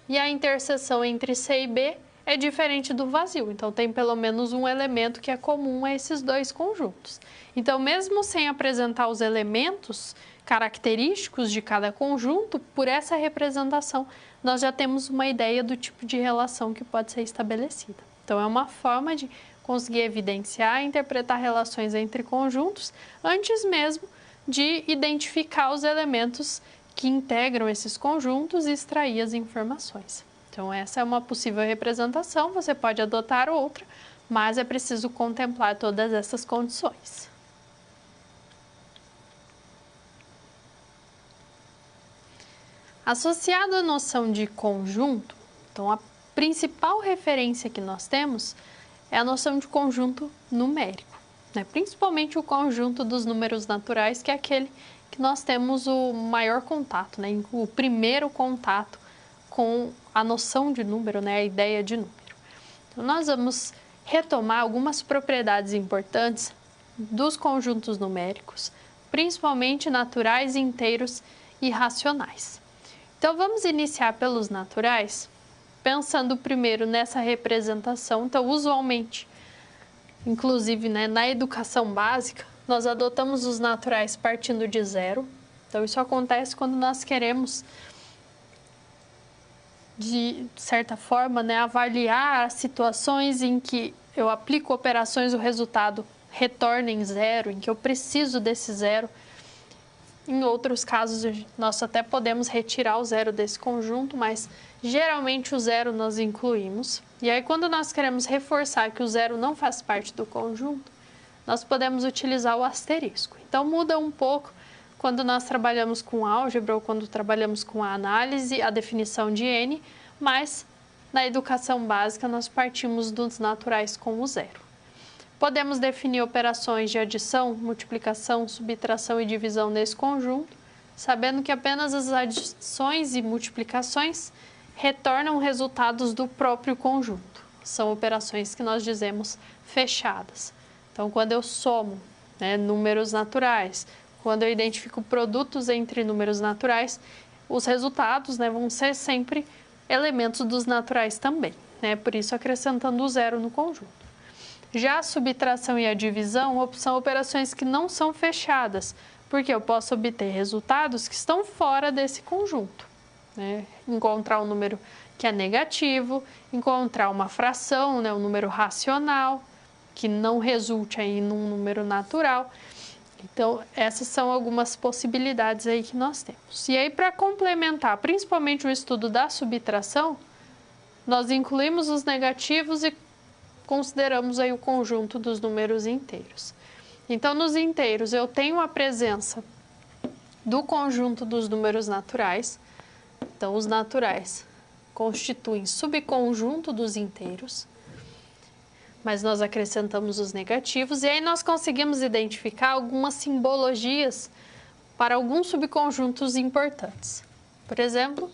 E a interseção entre C e B é diferente do vazio, então tem pelo menos um elemento que é comum a esses dois conjuntos. Então, mesmo sem apresentar os elementos característicos de cada conjunto, por essa representação, nós já temos uma ideia do tipo de relação que pode ser estabelecida. Então, é uma forma de conseguir evidenciar e interpretar relações entre conjuntos antes mesmo de identificar os elementos que integram esses conjuntos e extrair as informações. Então, essa é uma possível representação, você pode adotar outra, mas é preciso contemplar todas essas condições. Associado à noção de conjunto, então a principal referência que nós temos é a noção de conjunto numérico, né? Principalmente o conjunto dos números naturais, que é aquele que nós temos o maior contato, né? O primeiro contato com a noção de número, né? A ideia de número. Então, nós vamos retomar algumas propriedades importantes dos conjuntos numéricos, principalmente naturais, inteiros e racionais. Então, vamos iniciar pelos naturais, pensando primeiro nessa representação. Então, usualmente, inclusive, né, na educação básica, nós adotamos os naturais partindo de zero. Então, isso acontece quando nós queremos, de certa forma, né, avaliar situações em que eu aplico operações e o resultado retorna em zero, em que eu preciso desse zero. Em outros casos, nós até podemos retirar o zero desse conjunto, mas geralmente o zero nós incluímos. E aí, quando nós queremos reforçar que o zero não faz parte do conjunto, nós podemos utilizar o asterisco. Então, muda um pouco quando nós trabalhamos com álgebra ou quando trabalhamos com a análise, a definição de n, mas na educação básica nós partimos dos naturais com o zero. Podemos definir operações de adição, multiplicação, subtração e divisão nesse conjunto, sabendo que apenas as adições e multiplicações retornam resultados do próprio conjunto. São operações que nós dizemos fechadas. Então, quando eu somo, né, números naturais, quando eu identifico produtos entre números naturais, os resultados, né, vão ser sempre elementos dos naturais também, né? Por isso, acrescentando o zero no conjunto. Já a subtração e a divisão são operações que não são fechadas, porque eu posso obter resultados que estão fora desse conjunto, né? Encontrar um número que é negativo, encontrar uma fração, né, um número racional, que não resulte aí num número natural. Então, essas são algumas possibilidades aí que nós temos. E aí, para complementar, principalmente o estudo da subtração, nós incluímos os negativos e consideramos aí o conjunto dos números inteiros. Então, nos inteiros, eu tenho a presença do conjunto dos números naturais. Então, os naturais constituem subconjunto dos inteiros, mas nós acrescentamos os negativos e aí nós conseguimos identificar algumas simbologias para alguns subconjuntos importantes. Por exemplo,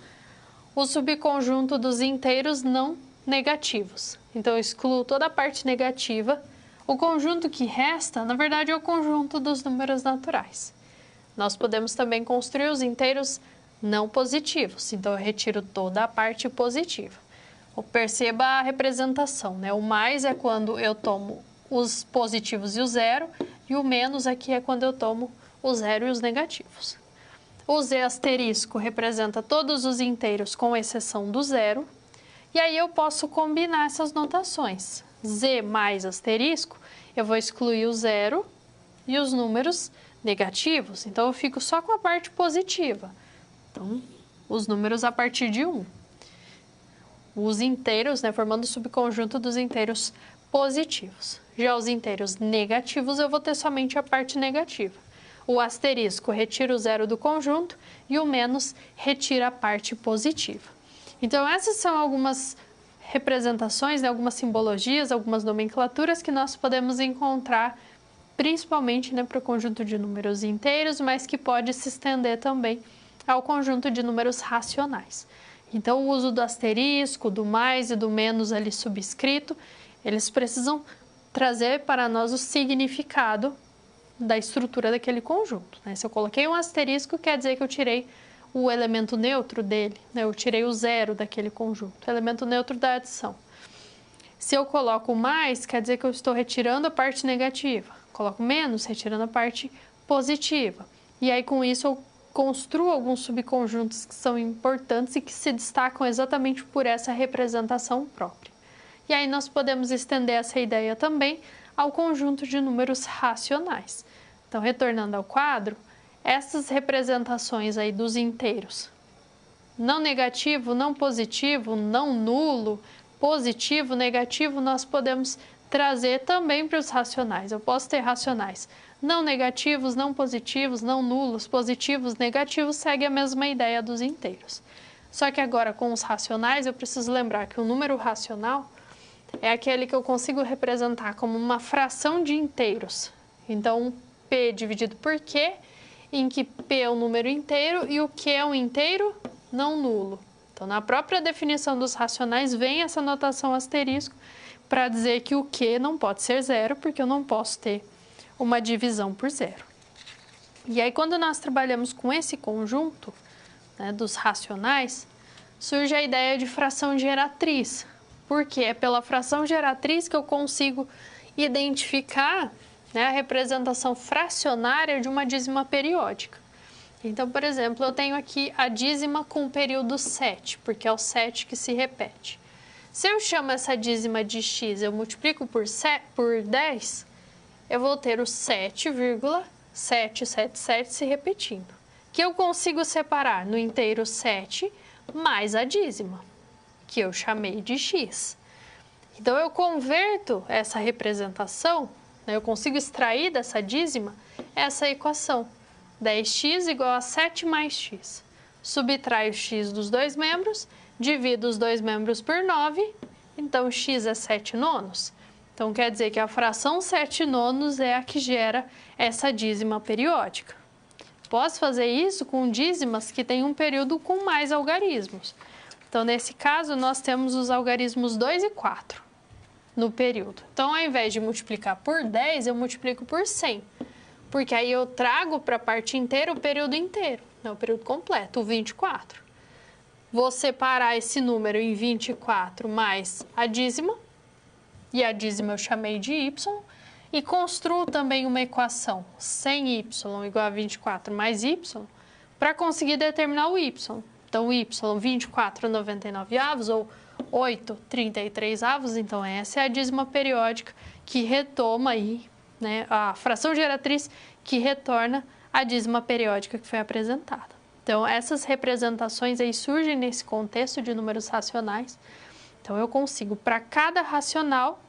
o subconjunto dos inteiros não negativos. Então, eu excluo toda a parte negativa. O conjunto que resta, na verdade, é o conjunto dos números naturais. Nós podemos também construir os inteiros não positivos. Então, eu retiro toda a parte positiva. Perceba a representação, né? O mais é quando eu tomo os positivos e o zero, e o menos aqui é quando eu tomo o zero e os negativos. O Z asterisco representa todos os inteiros com exceção do zero. E aí eu posso combinar essas notações. Z mais asterisco, eu vou excluir o zero e os números negativos. Então, eu fico só com a parte positiva. Então, os números a partir de 1. Os inteiros, né, formando o subconjunto dos inteiros positivos. Já os inteiros negativos, eu vou ter somente a parte negativa. O asterisco retira o zero do conjunto e o menos retira a parte positiva. Então, essas são algumas representações, né, algumas simbologias, algumas nomenclaturas que nós podemos encontrar, principalmente, né, para o conjunto de números inteiros, mas que pode se estender também ao conjunto de números racionais. Então, o uso do asterisco, do mais e do menos ali subscrito, eles precisam trazer para nós o significado da estrutura daquele conjunto, né? Se eu coloquei um asterisco, quer dizer que eu tirei o elemento neutro dele, né? Eu tirei o zero daquele conjunto, o elemento neutro da adição. Se eu coloco mais, quer dizer que eu estou retirando a parte negativa. Coloco menos, retirando a parte positiva. E aí, com isso, eu construo alguns subconjuntos que são importantes e que se destacam exatamente por essa representação própria. E aí nós podemos estender essa ideia também ao conjunto de números racionais. Então, retornando ao quadro, essas representações aí dos inteiros, não negativo, não positivo, não nulo, positivo, negativo, nós podemos trazer também para os racionais. Eu posso ter racionais não negativos, não positivos, não nulos, positivos, negativos, segue a mesma ideia dos inteiros. Só que agora com os racionais eu preciso lembrar que o número racional é aquele que eu consigo representar como uma fração de inteiros. Então, P dividido por Q, em que P é um número inteiro e o Q é um inteiro não nulo. Então, na própria definição dos racionais vem essa notação asterisco para dizer que o Q não pode ser zero, porque eu não posso ter uma divisão por zero. E aí, quando nós trabalhamos com esse conjunto, né, dos racionais, surge a ideia de fração geratriz, porque é pela fração geratriz que eu consigo identificar, né, a representação fracionária de uma dízima periódica. Então, por exemplo, eu tenho aqui a dízima com o período 7, porque é o 7 que se repete. Se eu chamo essa dízima de x, eu multiplico por 10, eu vou ter o 7,777 se repetindo, que eu consigo separar no inteiro 7 mais a dízima, que eu chamei de x. Então, eu converto essa representação, né, eu consigo extrair dessa dízima essa equação, 10x igual a 7 mais x. Subtraio o x dos dois membros, divido os dois membros por 9, então x é 7 nonos. Então, quer dizer que a fração 7 nonos é a que gera essa dízima periódica. Posso fazer isso com dízimas que têm um período com mais algarismos. Então, nesse caso, nós temos os algarismos 2 e 4 no período. Então, ao invés de multiplicar por 10, eu multiplico por 100, porque aí eu trago para a parte inteira o período inteiro, né, o período completo, o 24. Vou separar esse número em 24 mais a dízima, e a dízima eu chamei de y, e construo também uma equação 100y igual a 24 mais y, para conseguir determinar o y. Então, o y, 24,99 ou 8,33 avos, então essa é a dízima periódica que retoma aí, né, a fração geratriz que retorna a dízima periódica que foi apresentada. Então, essas representações aí surgem nesse contexto de números racionais. Então, eu consigo, para cada racional,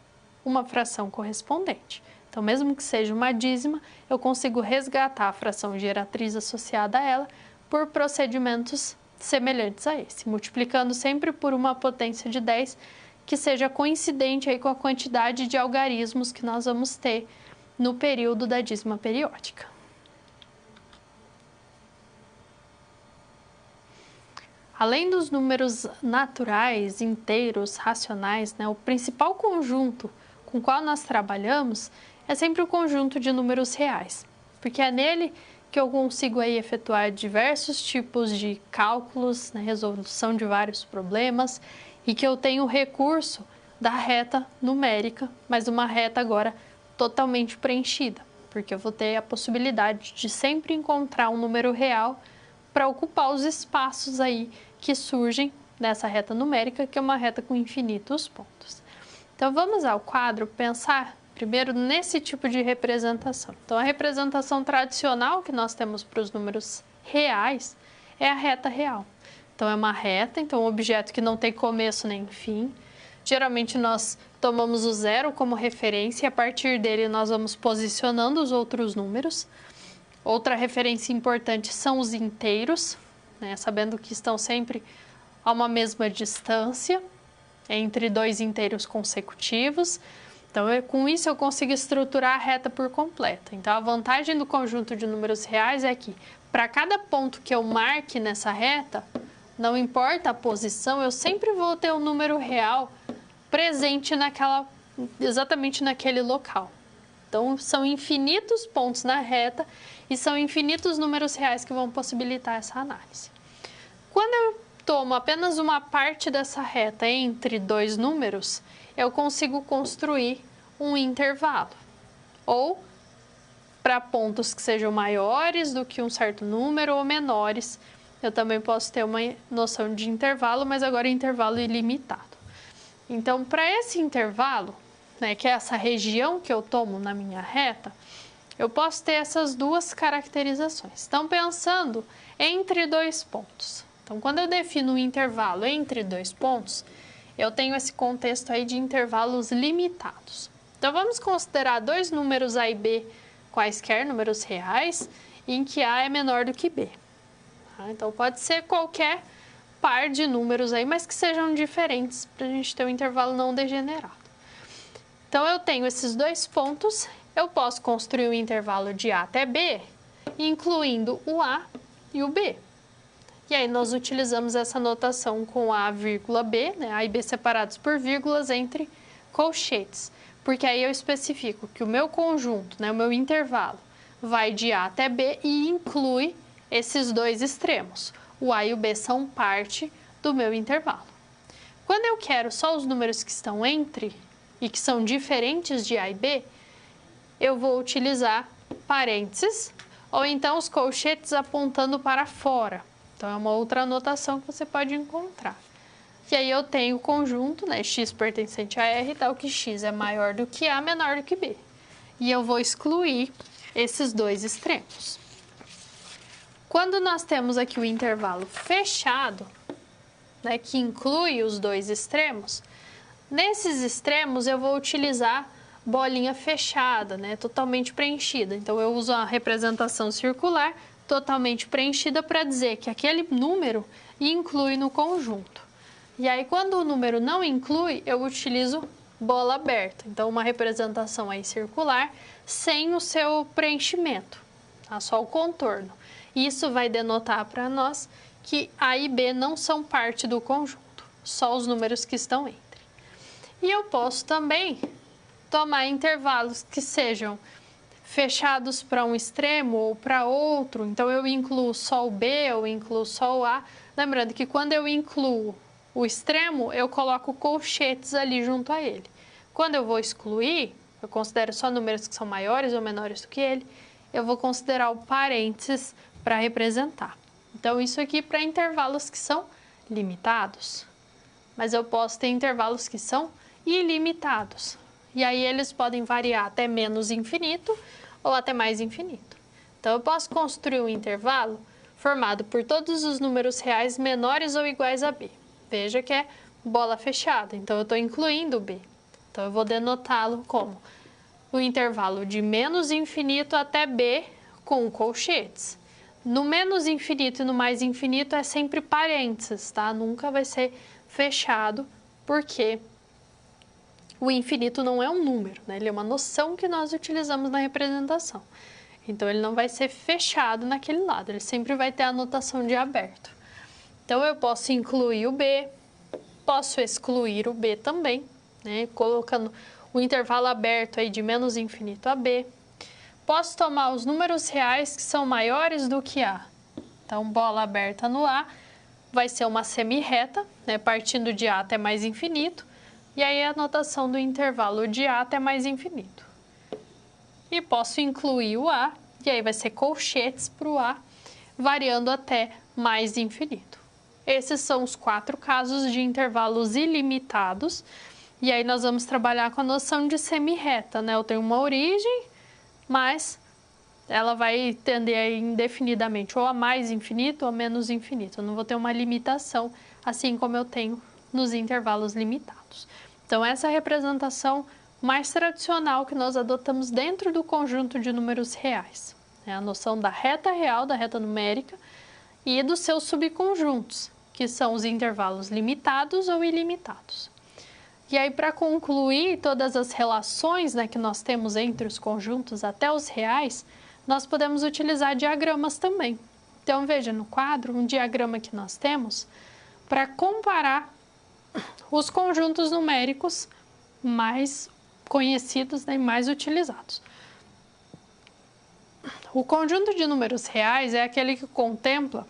uma fração correspondente. Então, mesmo que seja uma dízima, eu consigo resgatar a fração geratriz associada a ela por procedimentos semelhantes a esse, multiplicando sempre por uma potência de 10 que seja coincidente aí com a quantidade de algarismos que nós vamos ter no período da dízima periódica. Além dos números naturais, inteiros, racionais, né, o principal conjunto com o qual nós trabalhamos é sempre o conjunto de números reais, porque é nele que eu consigo aí efetuar diversos tipos de cálculos, né, resolução de vários problemas, e que eu tenho o recurso da reta numérica, mas uma reta agora totalmente preenchida, porque eu vou ter a possibilidade de sempre encontrar um número real para ocupar os espaços aí que surgem nessa reta numérica, que é uma reta com infinitos pontos. Então, vamos ao quadro pensar primeiro nesse tipo de representação. Então, a representação tradicional que nós temos para os números reais é a reta real. Então, é uma reta, então um objeto que não tem começo nem fim. Geralmente, nós tomamos o zero como referência e a partir dele nós vamos posicionando os outros números. Outra referência importante são os inteiros, né, sabendo que estão sempre a uma mesma distância entre dois inteiros consecutivos. Então, com isso eu consigo estruturar a reta por completo. Então, a vantagem do conjunto de números reais é que, para cada ponto que eu marque nessa reta, não importa a posição, eu sempre vou ter um número real presente exatamente naquele local. Então, são infinitos pontos na reta e são infinitos números reais que vão possibilitar essa análise. Quando eu tomo apenas uma parte dessa reta entre dois números, eu consigo construir um intervalo. Ou, para pontos que sejam maiores do que um certo número ou menores, eu também posso ter uma noção de intervalo, mas agora intervalo ilimitado. Então, para esse intervalo, né, que é essa região que eu tomo na minha reta, eu posso ter essas duas caracterizações. Então, pensando entre dois pontos. Então, quando eu defino um intervalo entre dois pontos, eu tenho esse contexto aí de intervalos limitados. Então, vamos considerar dois números A e B, quaisquer números reais, em que A é menor do que B. Então, pode ser qualquer par de números aí, mas que sejam diferentes, para a gente ter um intervalo não degenerado. Então, eu tenho esses dois pontos, eu posso construir um intervalo de A até B, incluindo o A e o B. E aí, nós utilizamos essa notação com A, vírgula B, né? A e B separados por vírgulas entre colchetes. Porque aí eu especifico que o meu conjunto, né, o meu intervalo, vai de A até B e inclui esses dois extremos. O A e o B são parte do meu intervalo. Quando eu quero só os números que estão entre e que são diferentes de A e B, eu vou utilizar parênteses ou então os colchetes apontando para fora. Então, é uma outra anotação que você pode encontrar. E aí eu tenho o conjunto, né, x pertencente a R, tal que x é maior do que A, menor do que B. E eu vou excluir esses dois extremos. Quando nós temos aqui o intervalo fechado, né, que inclui os dois extremos, nesses extremos eu vou utilizar bolinha fechada, né, totalmente preenchida. Então, eu uso a representação circular totalmente preenchida para dizer que aquele número inclui no conjunto. E aí, quando o número não inclui, eu utilizo bola aberta. Então, uma representação aí circular sem o seu preenchimento, tá? Só o contorno. Isso vai denotar para nós que A e B não são parte do conjunto, só os números que estão entre. E eu posso também tomar intervalos que sejam fechados para um extremo ou para outro. Então, eu incluo só o B, eu incluo só o A. Lembrando que quando eu incluo o extremo, eu coloco colchetes ali junto a ele. Quando eu vou excluir, eu considero só números que são maiores ou menores do que ele, eu vou considerar o parênteses para representar. Então, isso aqui para intervalos que são limitados. Mas eu posso ter intervalos que são ilimitados. E aí, eles podem variar até menos infinito ou até mais infinito. Então, eu posso construir um intervalo formado por todos os números reais menores ou iguais a B. Veja que é bola fechada, então eu estou incluindo o B. Então, eu vou denotá-lo como o intervalo de menos infinito até B com colchetes. No menos infinito e no mais infinito é sempre parênteses, tá? Nunca vai ser fechado, porque o infinito não é um número, né? Ele é uma noção que nós utilizamos na representação. Então, ele não vai ser fechado naquele lado, ele sempre vai ter a notação de aberto. Então, eu posso incluir o B, posso excluir o B também, né? Colocando o intervalo aberto aí de menos infinito a B. Posso tomar os números reais que são maiores do que A. Então, bola aberta no A vai ser uma semirreta, né? Partindo de A até mais infinito. E aí, a notação do intervalo de A até mais infinito. E posso incluir o A, e aí vai ser colchetes para o A, variando até mais infinito. Esses são os 4 casos de intervalos ilimitados. E aí, nós vamos trabalhar com a noção de semirreta, né? Eu tenho uma origem, mas ela vai tender indefinidamente ou a mais infinito ou a menos infinito. Eu não vou ter uma limitação, assim como eu tenho nos intervalos limitados. Então, essa é a representação mais tradicional que nós adotamos dentro do conjunto de números reais. É a noção da reta real, da reta numérica e dos seus subconjuntos, que são os intervalos limitados ou ilimitados. E aí, para concluir todas as relações, né, que nós temos entre os conjuntos até os reais, nós podemos utilizar diagramas também. Então, veja no quadro um diagrama que nós temos para comparar os conjuntos numéricos mais conhecidos, né, e mais utilizados. O conjunto de números reais é aquele que contempla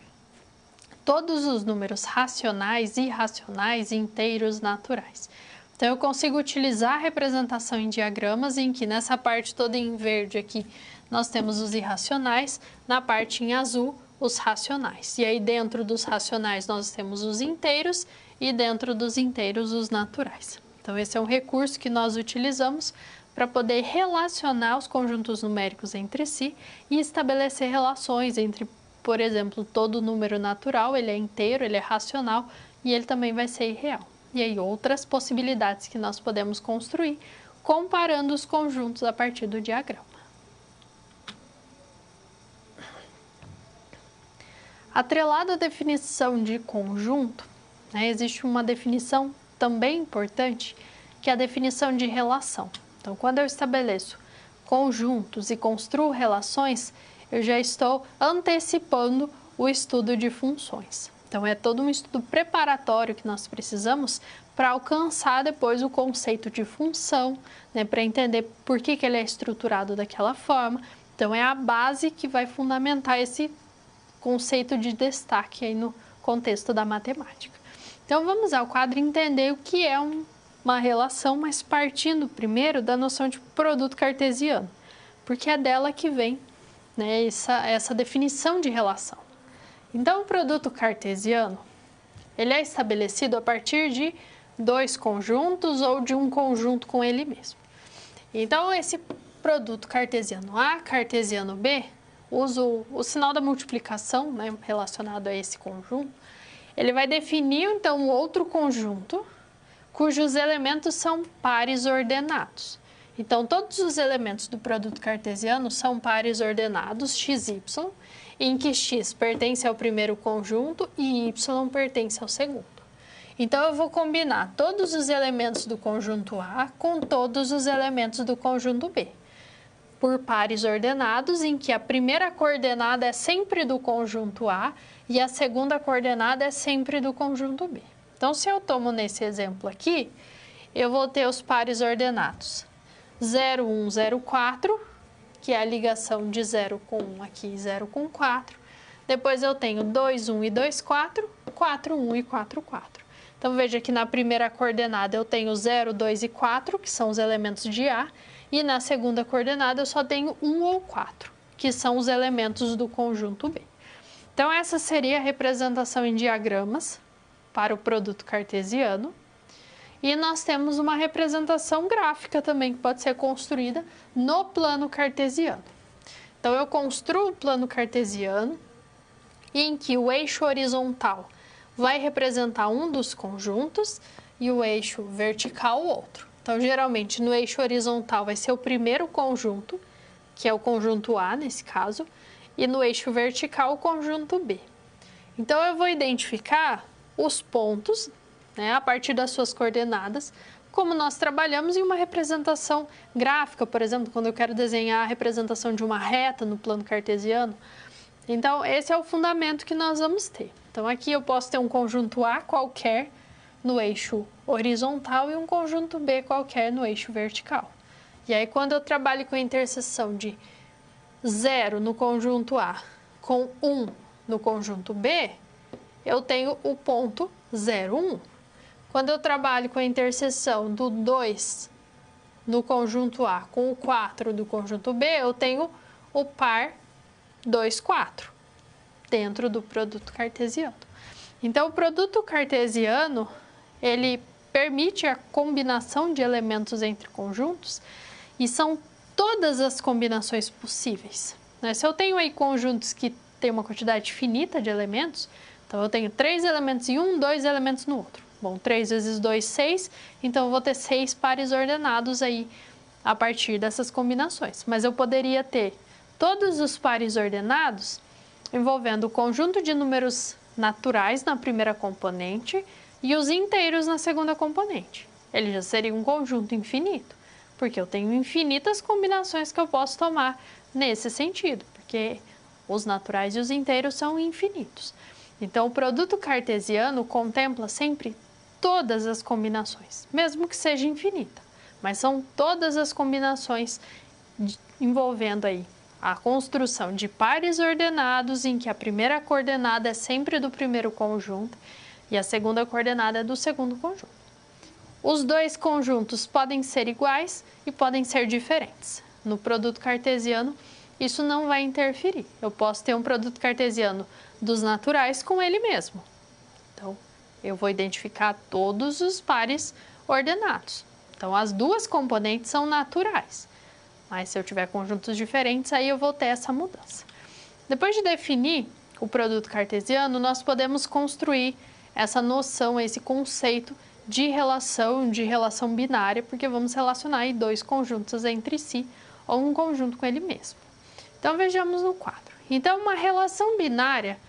todos os números racionais, irracionais, inteiros, naturais. Então, eu consigo utilizar a representação em diagramas em que nessa parte toda em verde aqui nós temos os irracionais, na parte em azul os racionais. E aí dentro dos racionais nós temos os inteiros e dentro dos inteiros os naturais. Então, esse é um recurso que nós utilizamos para poder relacionar os conjuntos numéricos entre si e estabelecer relações entre, por exemplo, todo número natural, ele é inteiro, ele é racional e ele também vai ser irreal. E aí outras possibilidades que nós podemos construir comparando os conjuntos a partir do diagrama. Atrelado à definição de conjunto, né, existe uma definição também importante, que é a definição de relação. Então, quando eu estabeleço conjuntos e construo relações, eu já estou antecipando o estudo de funções. Então, é todo um estudo preparatório que nós precisamos para alcançar depois o conceito de função, né, para entender por que ele é estruturado daquela forma. Então, é a base que vai fundamentar esse conceito de destaque aí no contexto da matemática. Então, vamos ao quadro entender o que é uma relação, mas partindo primeiro da noção de produto cartesiano, porque é dela que vem, né, essa definição de relação. Então, o produto cartesiano, ele é estabelecido a partir de dois conjuntos ou de um conjunto com ele mesmo. Então, esse produto cartesiano A, cartesiano B, uso o sinal da multiplicação, né, relacionado a esse conjunto, ele vai definir, então, um outro conjunto cujos elementos são pares ordenados. Então, todos os elementos do produto cartesiano são pares ordenados, x, y, em que x pertence ao primeiro conjunto e y pertence ao segundo. Então, eu vou combinar todos os elementos do conjunto A com todos os elementos do conjunto B, por pares ordenados, em que a primeira coordenada é sempre do conjunto A e a segunda coordenada é sempre do conjunto B. Então, se eu tomo nesse exemplo aqui, eu vou ter os pares ordenados 0, 1, 0, 4, que é a ligação de 0 com 1 aqui, 0 com 4. Depois eu tenho 2, 1 e 2, 4, 4, 1 e 4, 4. Então, veja que na primeira coordenada eu tenho 0, 2 e 4, que são os elementos de A, e na segunda coordenada eu só tenho 1 ou 4, que são os elementos do conjunto B. Então, essa seria a representação em diagramas para o produto cartesiano. E nós temos uma representação gráfica também, que pode ser construída no plano cartesiano. Então, eu construo o plano cartesiano, em que o eixo horizontal vai representar um dos conjuntos e o eixo vertical o outro. Então, geralmente, no eixo horizontal vai ser o primeiro conjunto, que é o conjunto A, nesse caso, e no eixo vertical o conjunto B. Então, eu vou identificar os pontos, né, a partir das suas coordenadas, como nós trabalhamos em uma representação gráfica, por exemplo, quando eu quero desenhar a representação de uma reta no plano cartesiano. Então, esse é o fundamento que nós vamos ter. Então, aqui eu posso ter um conjunto A qualquer no eixo horizontal e um conjunto B qualquer no eixo vertical. E aí, quando eu trabalho com a interseção de 0 no conjunto A com 1 no conjunto B, eu tenho o ponto 0, 1. Quando eu trabalho com a interseção do 2 no conjunto A com o 4 do conjunto B, eu tenho o par 2, 4, dentro do produto cartesiano. Então, o produto cartesiano, ele permite a combinação de elementos entre conjuntos e são todas as combinações possíveis, né? Se eu tenho aí conjuntos que têm uma quantidade finita de elementos, então eu tenho 3 elementos em um, 2 elementos no outro. Bom, 3 vezes 2, 6, então eu vou ter 6 pares ordenados aí a partir dessas combinações. Mas eu poderia ter todos os pares ordenados envolvendo o conjunto de números naturais na primeira componente e os inteiros na segunda componente. Ele já seria um conjunto infinito, porque eu tenho infinitas combinações que eu posso tomar nesse sentido, porque Os naturais e os inteiros são infinitos. Então, o produto cartesiano contempla sempre todas as combinações, mesmo que seja infinita, mas são todas as combinações envolvendo aí a construção de pares ordenados em que a primeira coordenada é sempre do primeiro conjunto e a segunda coordenada é do segundo conjunto. Os dois conjuntos podem ser iguais e podem ser diferentes. No produto cartesiano, isso não vai interferir. Eu posso ter um produto cartesiano dos naturais com ele mesmo. Então, eu vou identificar todos os pares ordenados. Então, as duas componentes são naturais. Mas se eu tiver conjuntos diferentes, aí eu vou ter essa mudança. Depois de definir o produto cartesiano, nós podemos construir essa noção, esse conceito de relação binária, porque vamos relacionar aí dois conjuntos entre si ou um conjunto com ele mesmo. Então, vejamos no quadro. Então, uma relação binária,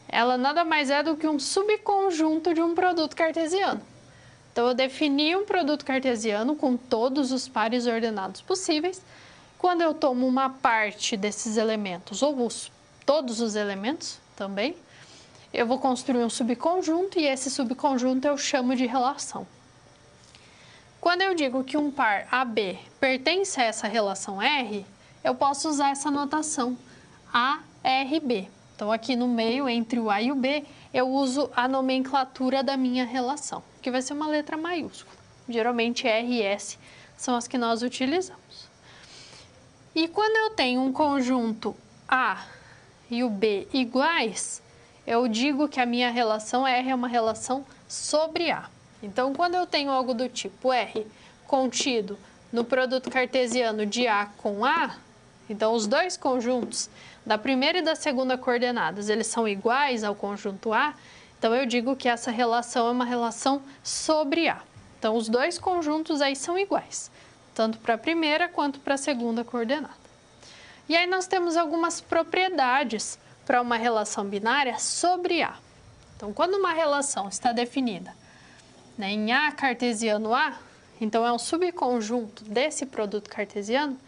ela nada mais é do que um subconjunto de um produto cartesiano. Então, eu defini um produto cartesiano com todos os pares ordenados possíveis. Quando eu tomo uma parte desses elementos, ou todos os elementos também, eu vou construir um subconjunto e esse subconjunto eu chamo de relação. Quando eu digo que um par AB pertence a essa relação R, eu posso usar essa notação ARB. Então, aqui no meio, entre o A e o B, eu uso a nomenclatura da minha relação, que vai ser uma letra maiúscula. Geralmente, R e S são as que nós utilizamos. E quando eu tenho um conjunto A e o B iguais, eu digo que a minha relação R é uma relação sobre A. Então, quando eu tenho algo do tipo R contido no produto cartesiano de A com A, então os dois conjuntos da primeira e da segunda coordenadas, eles são iguais ao conjunto A, então eu digo que essa relação é uma relação sobre A. Então, os dois conjuntos aí são iguais, tanto para a primeira quanto para a segunda coordenada. E aí nós temos algumas propriedades para uma relação binária sobre A. Então, quando uma relação está definida, né, em A cartesiano A, então é um subconjunto desse produto cartesiano,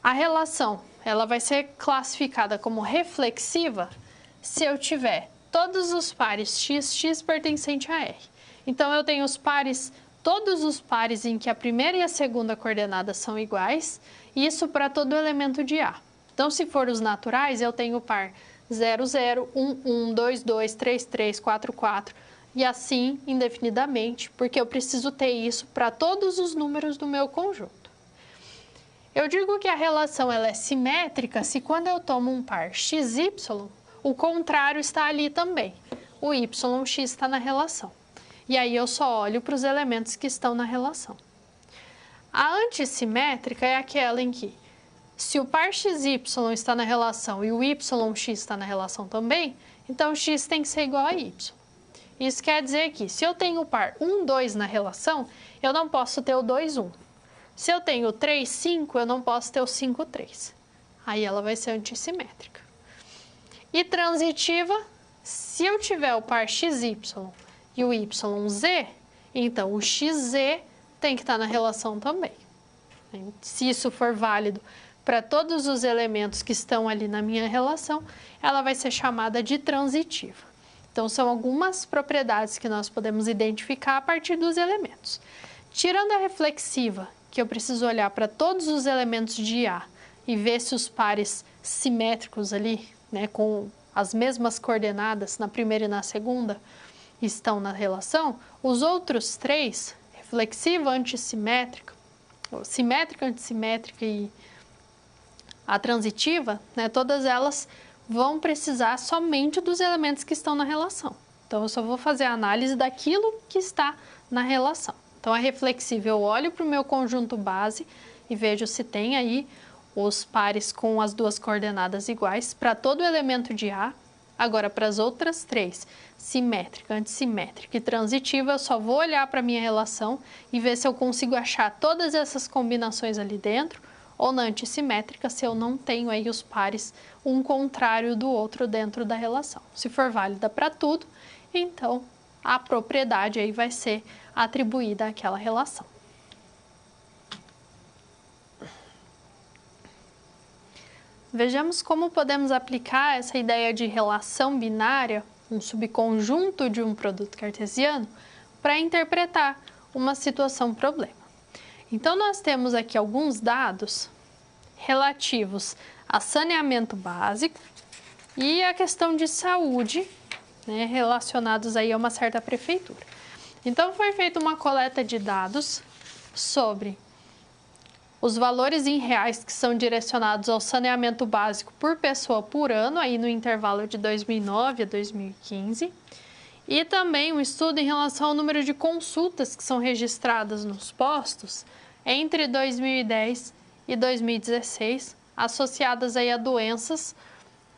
a relação ela vai ser classificada como reflexiva se eu tiver todos os pares x pertencente a R. Então, eu tenho todos os pares em que a primeira e a segunda coordenada são iguais, isso para todo elemento de A. Então, se for os naturais, eu tenho o par 0, 0, 1, 1, 2, 2, 3, 3, 4, 4 e assim indefinidamente, porque eu preciso ter isso para todos os números do meu conjunto. Eu digo que a relação ela é simétrica se quando eu tomo um par xy, o contrário está ali também. O yx está na relação. E aí eu só olho para os elementos que estão na relação. A antissimétrica é aquela em que, se o par xy está na relação e o yx está na relação também, então x tem que ser igual a y. Isso quer dizer que, se eu tenho o par 1, 2 na relação, eu não posso ter o 2, 1. Se eu tenho o 3, 5, eu não posso ter o 5, 3. Aí ela vai ser antissimétrica. E transitiva, se eu tiver o par xy e o yz, então o xz tem que estar na relação também. Se isso for válido para todos os elementos que estão ali na minha relação, ela vai ser chamada de transitiva. Então, são algumas propriedades que nós podemos identificar a partir dos elementos. Tirando a reflexiva, que eu preciso olhar para todos os elementos de A e ver se os pares simétricos ali, né, com as mesmas coordenadas na primeira e na segunda, estão na relação, os outros três, reflexiva, antissimétrica, simétrica, antissimétrica e a transitiva, né, todas elas vão precisar somente dos elementos que estão na relação. Então, eu só vou fazer a análise daquilo que está na relação. Então, a reflexiva, eu olho para o meu conjunto base e vejo se tem aí os pares com as duas coordenadas iguais para todo elemento de A. Agora, para as outras três, simétrica, antissimétrica e transitiva, eu só vou olhar para a minha relação e ver se eu consigo achar todas essas combinações ali dentro, ou na antissimétrica, se eu não tenho aí os pares um contrário do outro dentro da relação. Se for válida para tudo, então a propriedade aí vai ser atribuída àquela relação. vejamos como podemos aplicar essa ideia de relação binária, um subconjunto de um produto cartesiano, para interpretar uma situação-problema. Então, nós temos aqui alguns dados relativos a saneamento básico e a questão de saúde, né, relacionados aí a uma certa prefeitura. Então, foi feita uma coleta de dados sobre os valores em reais que são direcionados ao saneamento básico por pessoa por ano, aí no intervalo de 2009 a 2015, e também um estudo em relação ao número de consultas que são registradas nos postos entre 2010 e 2016, associadas aí a doenças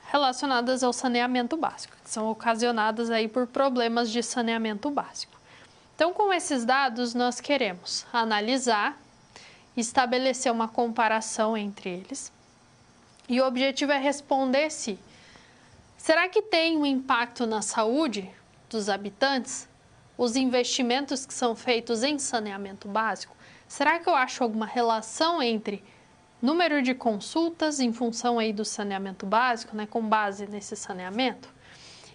relacionadas ao saneamento básico, que são ocasionadas aí por problemas de saneamento básico. Então, com esses dados, nós queremos analisar, estabelecer uma comparação entre eles, e o objetivo é responder se será que tem um impacto na saúde dos habitantes os investimentos que são feitos em saneamento básico? Será que eu acho alguma relação entre número de consultas em função aí do saneamento básico, né, com base nesse saneamento?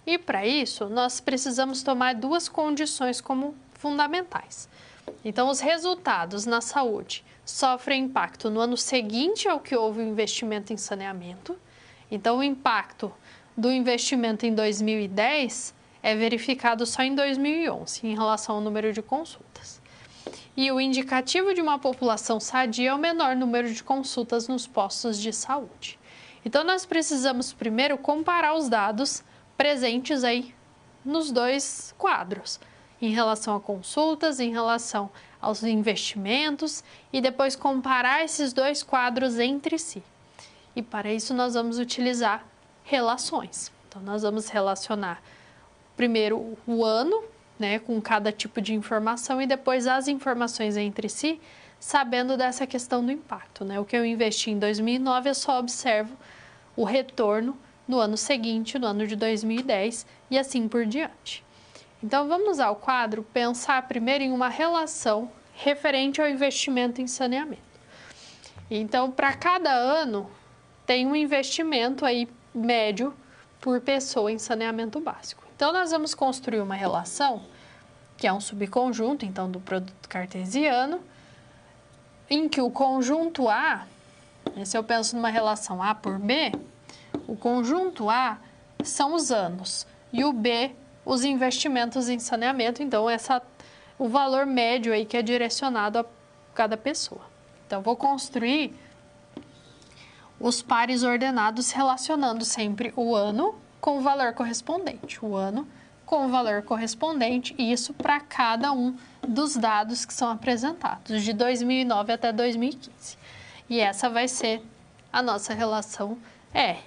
E para isso, nós precisamos tomar duas condições como fundamentais. Então, os resultados na saúde sofrem impacto no ano seguinte ao que houve o investimento em saneamento. Então, o impacto do investimento em 2010 é verificado só em 2011, em relação ao número de consultas. E o indicativo de uma população sadia é o menor número de consultas nos postos de saúde. Então, nós precisamos primeiro comparar os dados presentes aí nos dois quadros, em relação a consultas, em relação aos investimentos, e depois comparar esses dois quadros entre si. E para isso nós vamos utilizar relações. Então, nós vamos relacionar primeiro o ano, né, com cada tipo de informação, e depois as informações entre si, sabendo dessa questão do impacto, né? O que eu investi em 2009, eu só observo o retorno no ano seguinte, no ano de 2010, e assim por diante. Então, vamos usar o quadro, pensar primeiro em uma relação referente ao investimento em saneamento. Então, para cada ano, tem um investimento aí médio por pessoa em saneamento básico. Então, nós vamos construir uma relação, que é um subconjunto, então, do produto cartesiano, em que o conjunto A, se eu penso numa relação A por B, o conjunto A são os anos e o B, os investimentos em saneamento. Então, o valor médio aí que é direcionado a cada pessoa. Então, vou construir os pares ordenados relacionando sempre o ano com o valor correspondente. O ano com o valor correspondente, e isso para cada um dos dados que são apresentados, de 2009 até 2015. E essa vai ser a nossa relação R.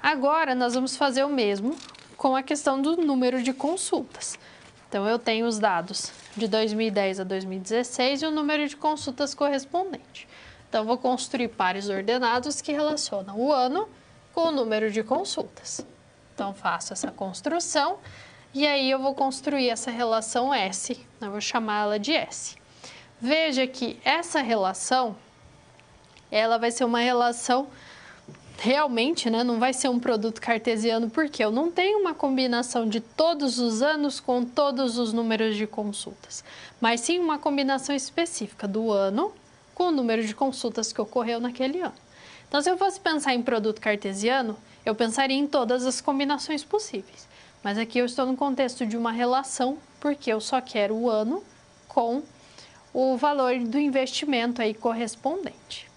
Agora, nós vamos fazer o mesmo com a questão do número de consultas. Então, eu tenho os dados de 2010 a 2016 e o número de consultas correspondente. Então, vou construir pares ordenados que relacionam o ano com o número de consultas. Então, faço essa construção e aí eu vou construir essa relação S, eu vou chamá-la de S. Veja que essa relação, ela vai ser uma relação realmente, né, não vai ser um produto cartesiano, porque eu não tenho uma combinação de todos os anos com todos os números de consultas, mas sim uma combinação específica do ano com o número de consultas que ocorreu naquele ano. Então, se eu fosse pensar em produto cartesiano, eu pensaria em todas as combinações possíveis, mas aqui eu estou no contexto de uma relação, porque eu só quero o ano com o valor do investimento aí correspondente.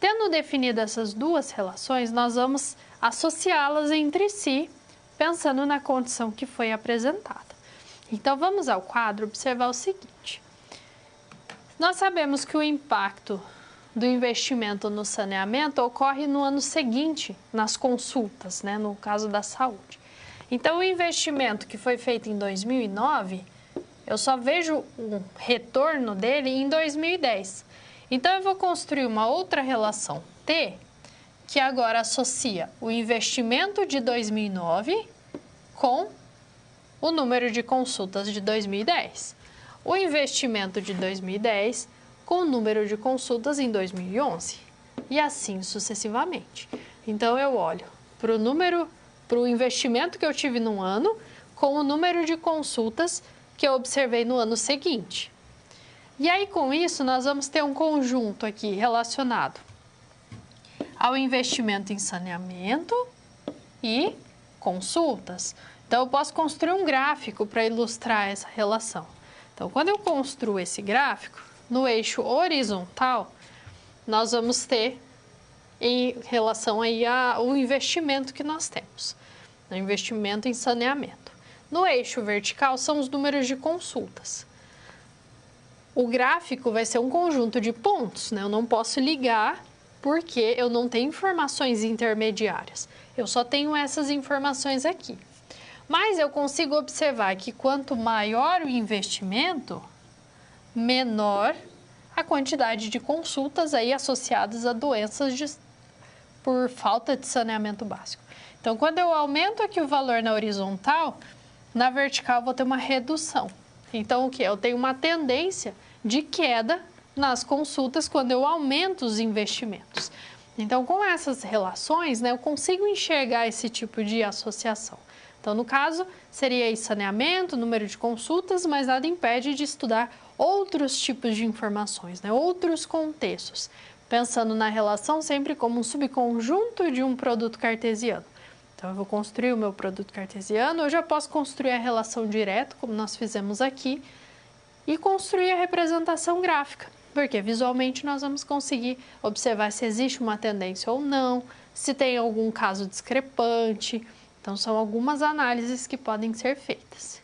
Tendo definido essas duas relações, nós vamos associá-las entre si, pensando na condição que foi apresentada. Então, vamos ao quadro observar o seguinte. Nós sabemos que o impacto do investimento no saneamento ocorre no ano seguinte, nas consultas, né, no caso da saúde. Então, o investimento que foi feito em 2009, eu só vejo o retorno dele em 2010. Então, eu vou construir uma outra relação T, que agora associa o investimento de 2009 com o número de consultas de 2010. O investimento de 2010 com o número de consultas em 2011. e assim sucessivamente. Então, eu olho para o investimento que eu tive no ano com o número de consultas que eu observei no ano seguinte. E aí, com isso, nós vamos ter um conjunto aqui relacionado ao investimento em saneamento e consultas. Então, eu posso construir um gráfico para ilustrar essa relação. Então, quando eu construo esse gráfico, no eixo horizontal, nós vamos ter em relação aí ao investimento que nós temos, o investimento em saneamento. No eixo vertical são os números de consultas. O gráfico vai ser um conjunto de pontos, né? Eu não posso ligar porque eu não tenho informações intermediárias. Eu só tenho essas informações aqui. Mas eu consigo observar que quanto maior o investimento, menor a quantidade de consultas aí associadas a doenças por falta de saneamento básico. Então, quando eu aumento aqui o valor na horizontal, na vertical eu vou ter uma redução. Então, o que? Eu tenho uma tendência de queda nas consultas quando eu aumento os investimentos. Então, com essas relações, né, eu consigo enxergar esse tipo de associação. Então, no caso, seria aí saneamento, número de consultas, mas nada impede de estudar outros tipos de informações, né, outros contextos, pensando na relação sempre como um subconjunto de um produto cartesiano. Então, eu vou construir o meu produto cartesiano, eu já posso construir a relação direta, como nós fizemos aqui, e construir a representação gráfica, porque visualmente nós vamos conseguir observar se existe uma tendência ou não, se tem algum caso discrepante. Então, são algumas análises que podem ser feitas.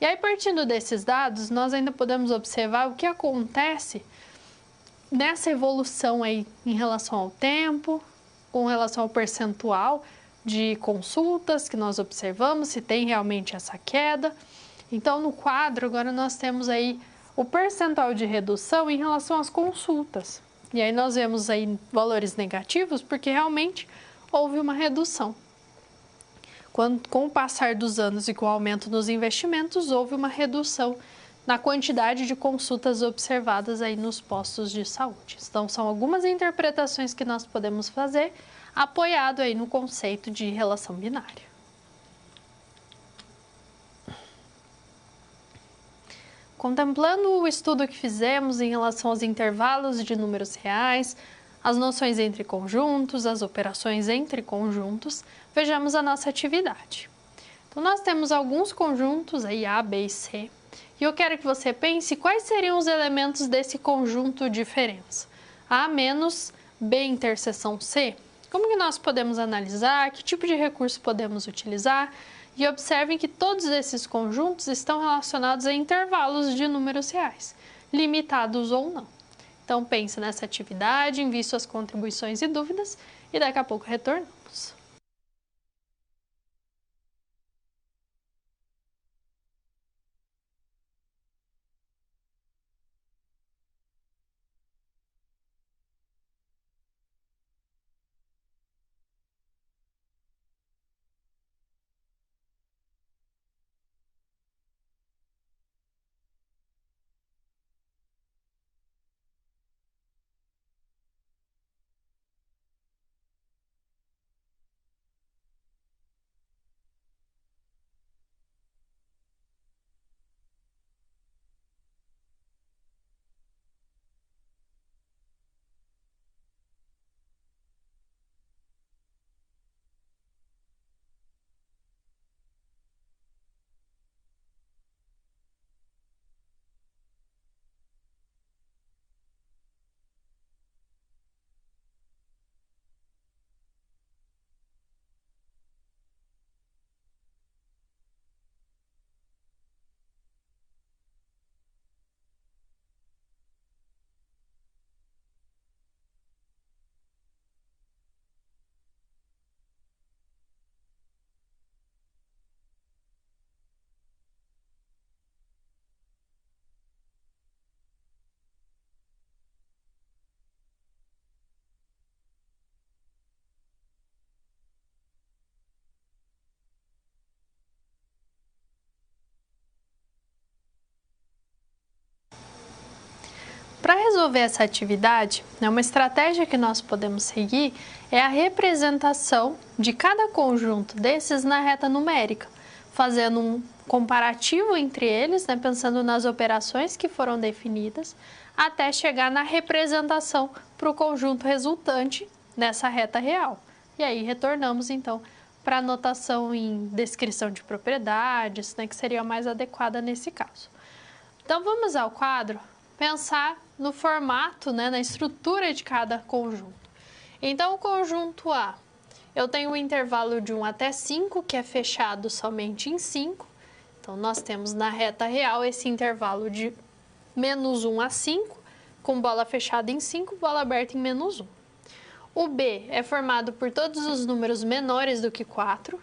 E aí, partindo desses dados, nós ainda podemos observar o que acontece nessa evolução aí em relação ao tempo, com relação ao percentual de consultas que nós observamos, se tem realmente essa queda. Então, no quadro, agora nós temos aí o percentual de redução em relação às consultas. E aí nós vemos aí valores negativos porque realmente houve uma redução. Com o passar dos anos e com o aumento nos investimentos, houve uma redução na quantidade de consultas observadas aí nos postos de saúde. Então, são algumas interpretações que nós podemos fazer, apoiado aí no conceito de relação binária. Contemplando o estudo que fizemos em relação aos intervalos de números reais, as noções entre conjuntos, as operações entre conjuntos, vejamos a nossa atividade. Então, nós temos alguns conjuntos aí, A, B e C, e eu quero que você pense quais seriam os elementos desse conjunto diferença. A menos B interseção C. Como que nós podemos analisar? Que tipo de recurso podemos utilizar? E observem que todos esses conjuntos estão relacionados a intervalos de números reais, limitados ou não. Então, pense nessa atividade, envie suas contribuições e dúvidas e daqui a pouco retornamos. resolver essa atividade, uma estratégia que nós podemos seguir é a representação de cada conjunto desses na reta numérica, fazendo um comparativo entre eles, pensando nas operações que foram definidas, até chegar na representação para o conjunto resultante nessa reta real. E aí retornamos então para a notação em descrição de propriedades, que seria a mais adequada nesse caso. Então vamos ao quadro pensar no formato, na estrutura de cada conjunto. Então o conjunto A, eu tenho um intervalo de 1 até 5, que é fechado somente em 5. Então nós temos na reta real esse intervalo de -1 a 5, com bola fechada em 5, bola aberta em -1. O B é formado por todos os números menores do que 4,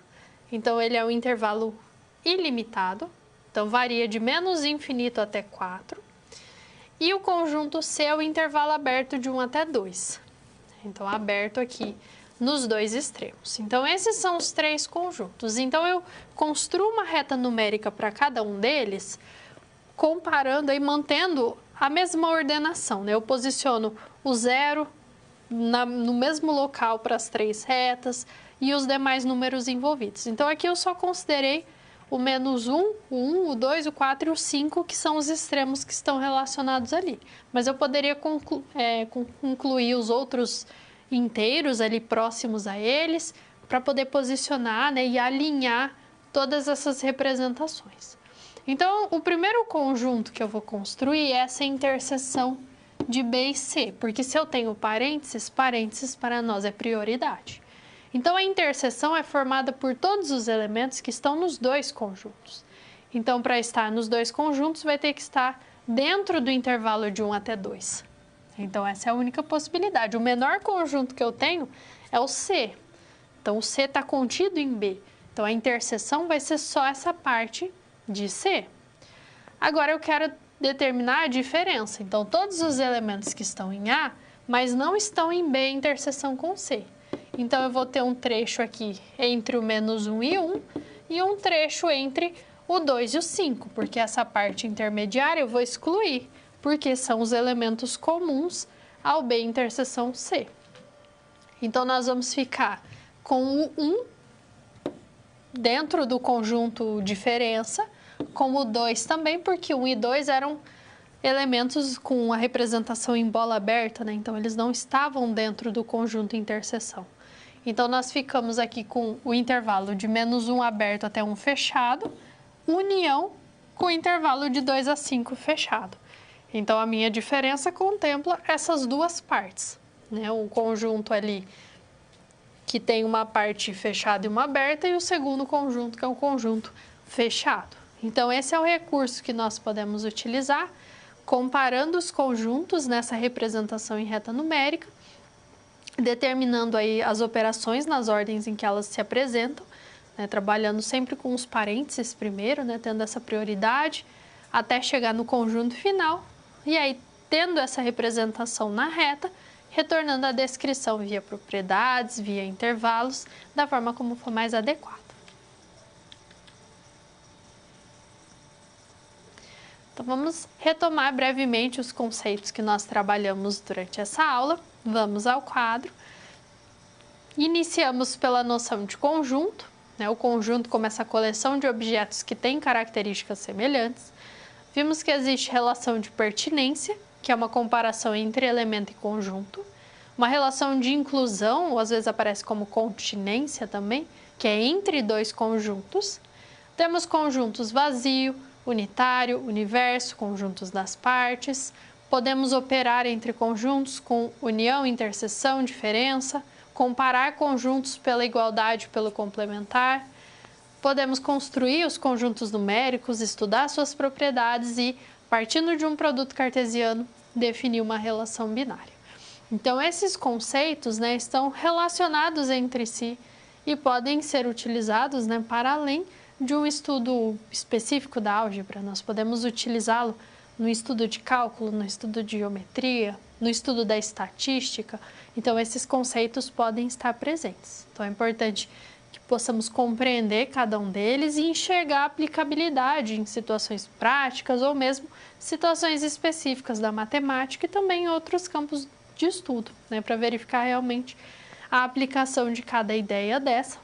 então ele é um intervalo ilimitado, então varia de -infinito até 4. E o conjunto C é o intervalo aberto de 1 até 2, então aberto aqui nos dois extremos. Então esses são os três conjuntos. Então eu construo uma reta numérica para cada um deles, comparando e mantendo a mesma ordenação. Eu posiciono o 0 no mesmo local para as três retas e os demais números envolvidos. Então aqui eu só considerei o -1, o 1, o 2, o 4 e o 5, que são os extremos que estão relacionados ali. Mas eu poderia incluir os outros inteiros ali próximos a eles, para poder posicionar e alinhar todas essas representações. Então, o primeiro conjunto que eu vou construir é essa interseção de B e C, porque se eu tenho parênteses, parênteses para nós é prioridade. Então, a interseção é formada por todos os elementos que estão nos dois conjuntos. Então, para estar nos dois conjuntos, vai ter que estar dentro do intervalo de 1 até 2. Então, essa é a única possibilidade. O menor conjunto que eu tenho é o C. Então, o C está contido em B. Então, a interseção vai ser só essa parte de C. Agora, eu quero determinar a diferença. Então, todos os elementos que estão em A, mas não estão em B interseção com C. Então, eu vou ter um trecho aqui entre o -1 e 1 e um trecho entre o 2 e o 5, porque essa parte intermediária eu vou excluir, porque são os elementos comuns ao B interseção C. Então, nós vamos ficar com o 1 dentro do conjunto diferença, com o 2 também, porque 1 e 2 eram elementos com a representação em bola aberta, então eles não estavam dentro do conjunto interseção. Então, nós ficamos aqui com o intervalo de -1 aberto até 1 fechado, união com o intervalo de 2 a 5 fechado. Então, a minha diferença contempla essas duas partes, um conjunto ali que tem uma parte fechada e uma aberta, e o segundo conjunto, que é um conjunto fechado. Então, esse é o recurso que nós podemos utilizar, comparando os conjuntos nessa representação em reta numérica, determinando aí as operações nas ordens em que elas se apresentam, trabalhando sempre com os parênteses primeiro, tendo essa prioridade, até chegar no conjunto final, e aí, tendo essa representação na reta, retornando a descrição via propriedades, via intervalos, da forma como for mais adequada. Então, vamos retomar brevemente os conceitos que nós trabalhamos durante essa aula. Vamos ao quadro. Iniciamos pela noção de conjunto, o conjunto como essa coleção de objetos que têm características semelhantes. Vimos que existe relação de pertinência, que é uma comparação entre elemento e conjunto. Uma relação de inclusão, ou às vezes aparece como continência também, que é entre dois conjuntos. Temos conjuntos vazio, unitário, universo, conjuntos das partes. Podemos operar entre conjuntos com união, interseção, diferença, comparar conjuntos pela igualdade, pelo complementar. Podemos construir os conjuntos numéricos, estudar suas propriedades e, partindo de um produto cartesiano, definir uma relação binária. Então, esses conceitos estão relacionados entre si e podem ser utilizados para além de um estudo específico da álgebra. Nós podemos utilizá-lo no estudo de cálculo, no estudo de geometria, no estudo da estatística. Então, esses conceitos podem estar presentes. Então, é importante que possamos compreender cada um deles e enxergar a aplicabilidade em situações práticas ou mesmo situações específicas da matemática e também em outros campos de estudo, né, para verificar realmente a aplicação de cada ideia dessa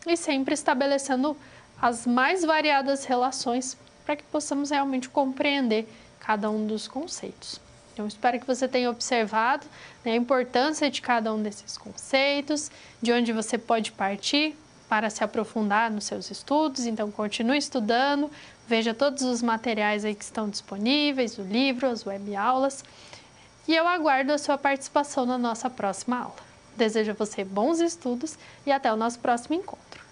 e sempre estabelecendo as mais variadas relações para que possamos realmente compreender cada um dos conceitos. Então, espero que você tenha observado, né, a importância de cada um desses conceitos, de onde você pode partir para se aprofundar nos seus estudos. Então, continue estudando, veja todos os materiais aí que estão disponíveis, o livro, as webaulas, e eu aguardo a sua participação na nossa próxima aula. Desejo a você bons estudos e até o nosso próximo encontro.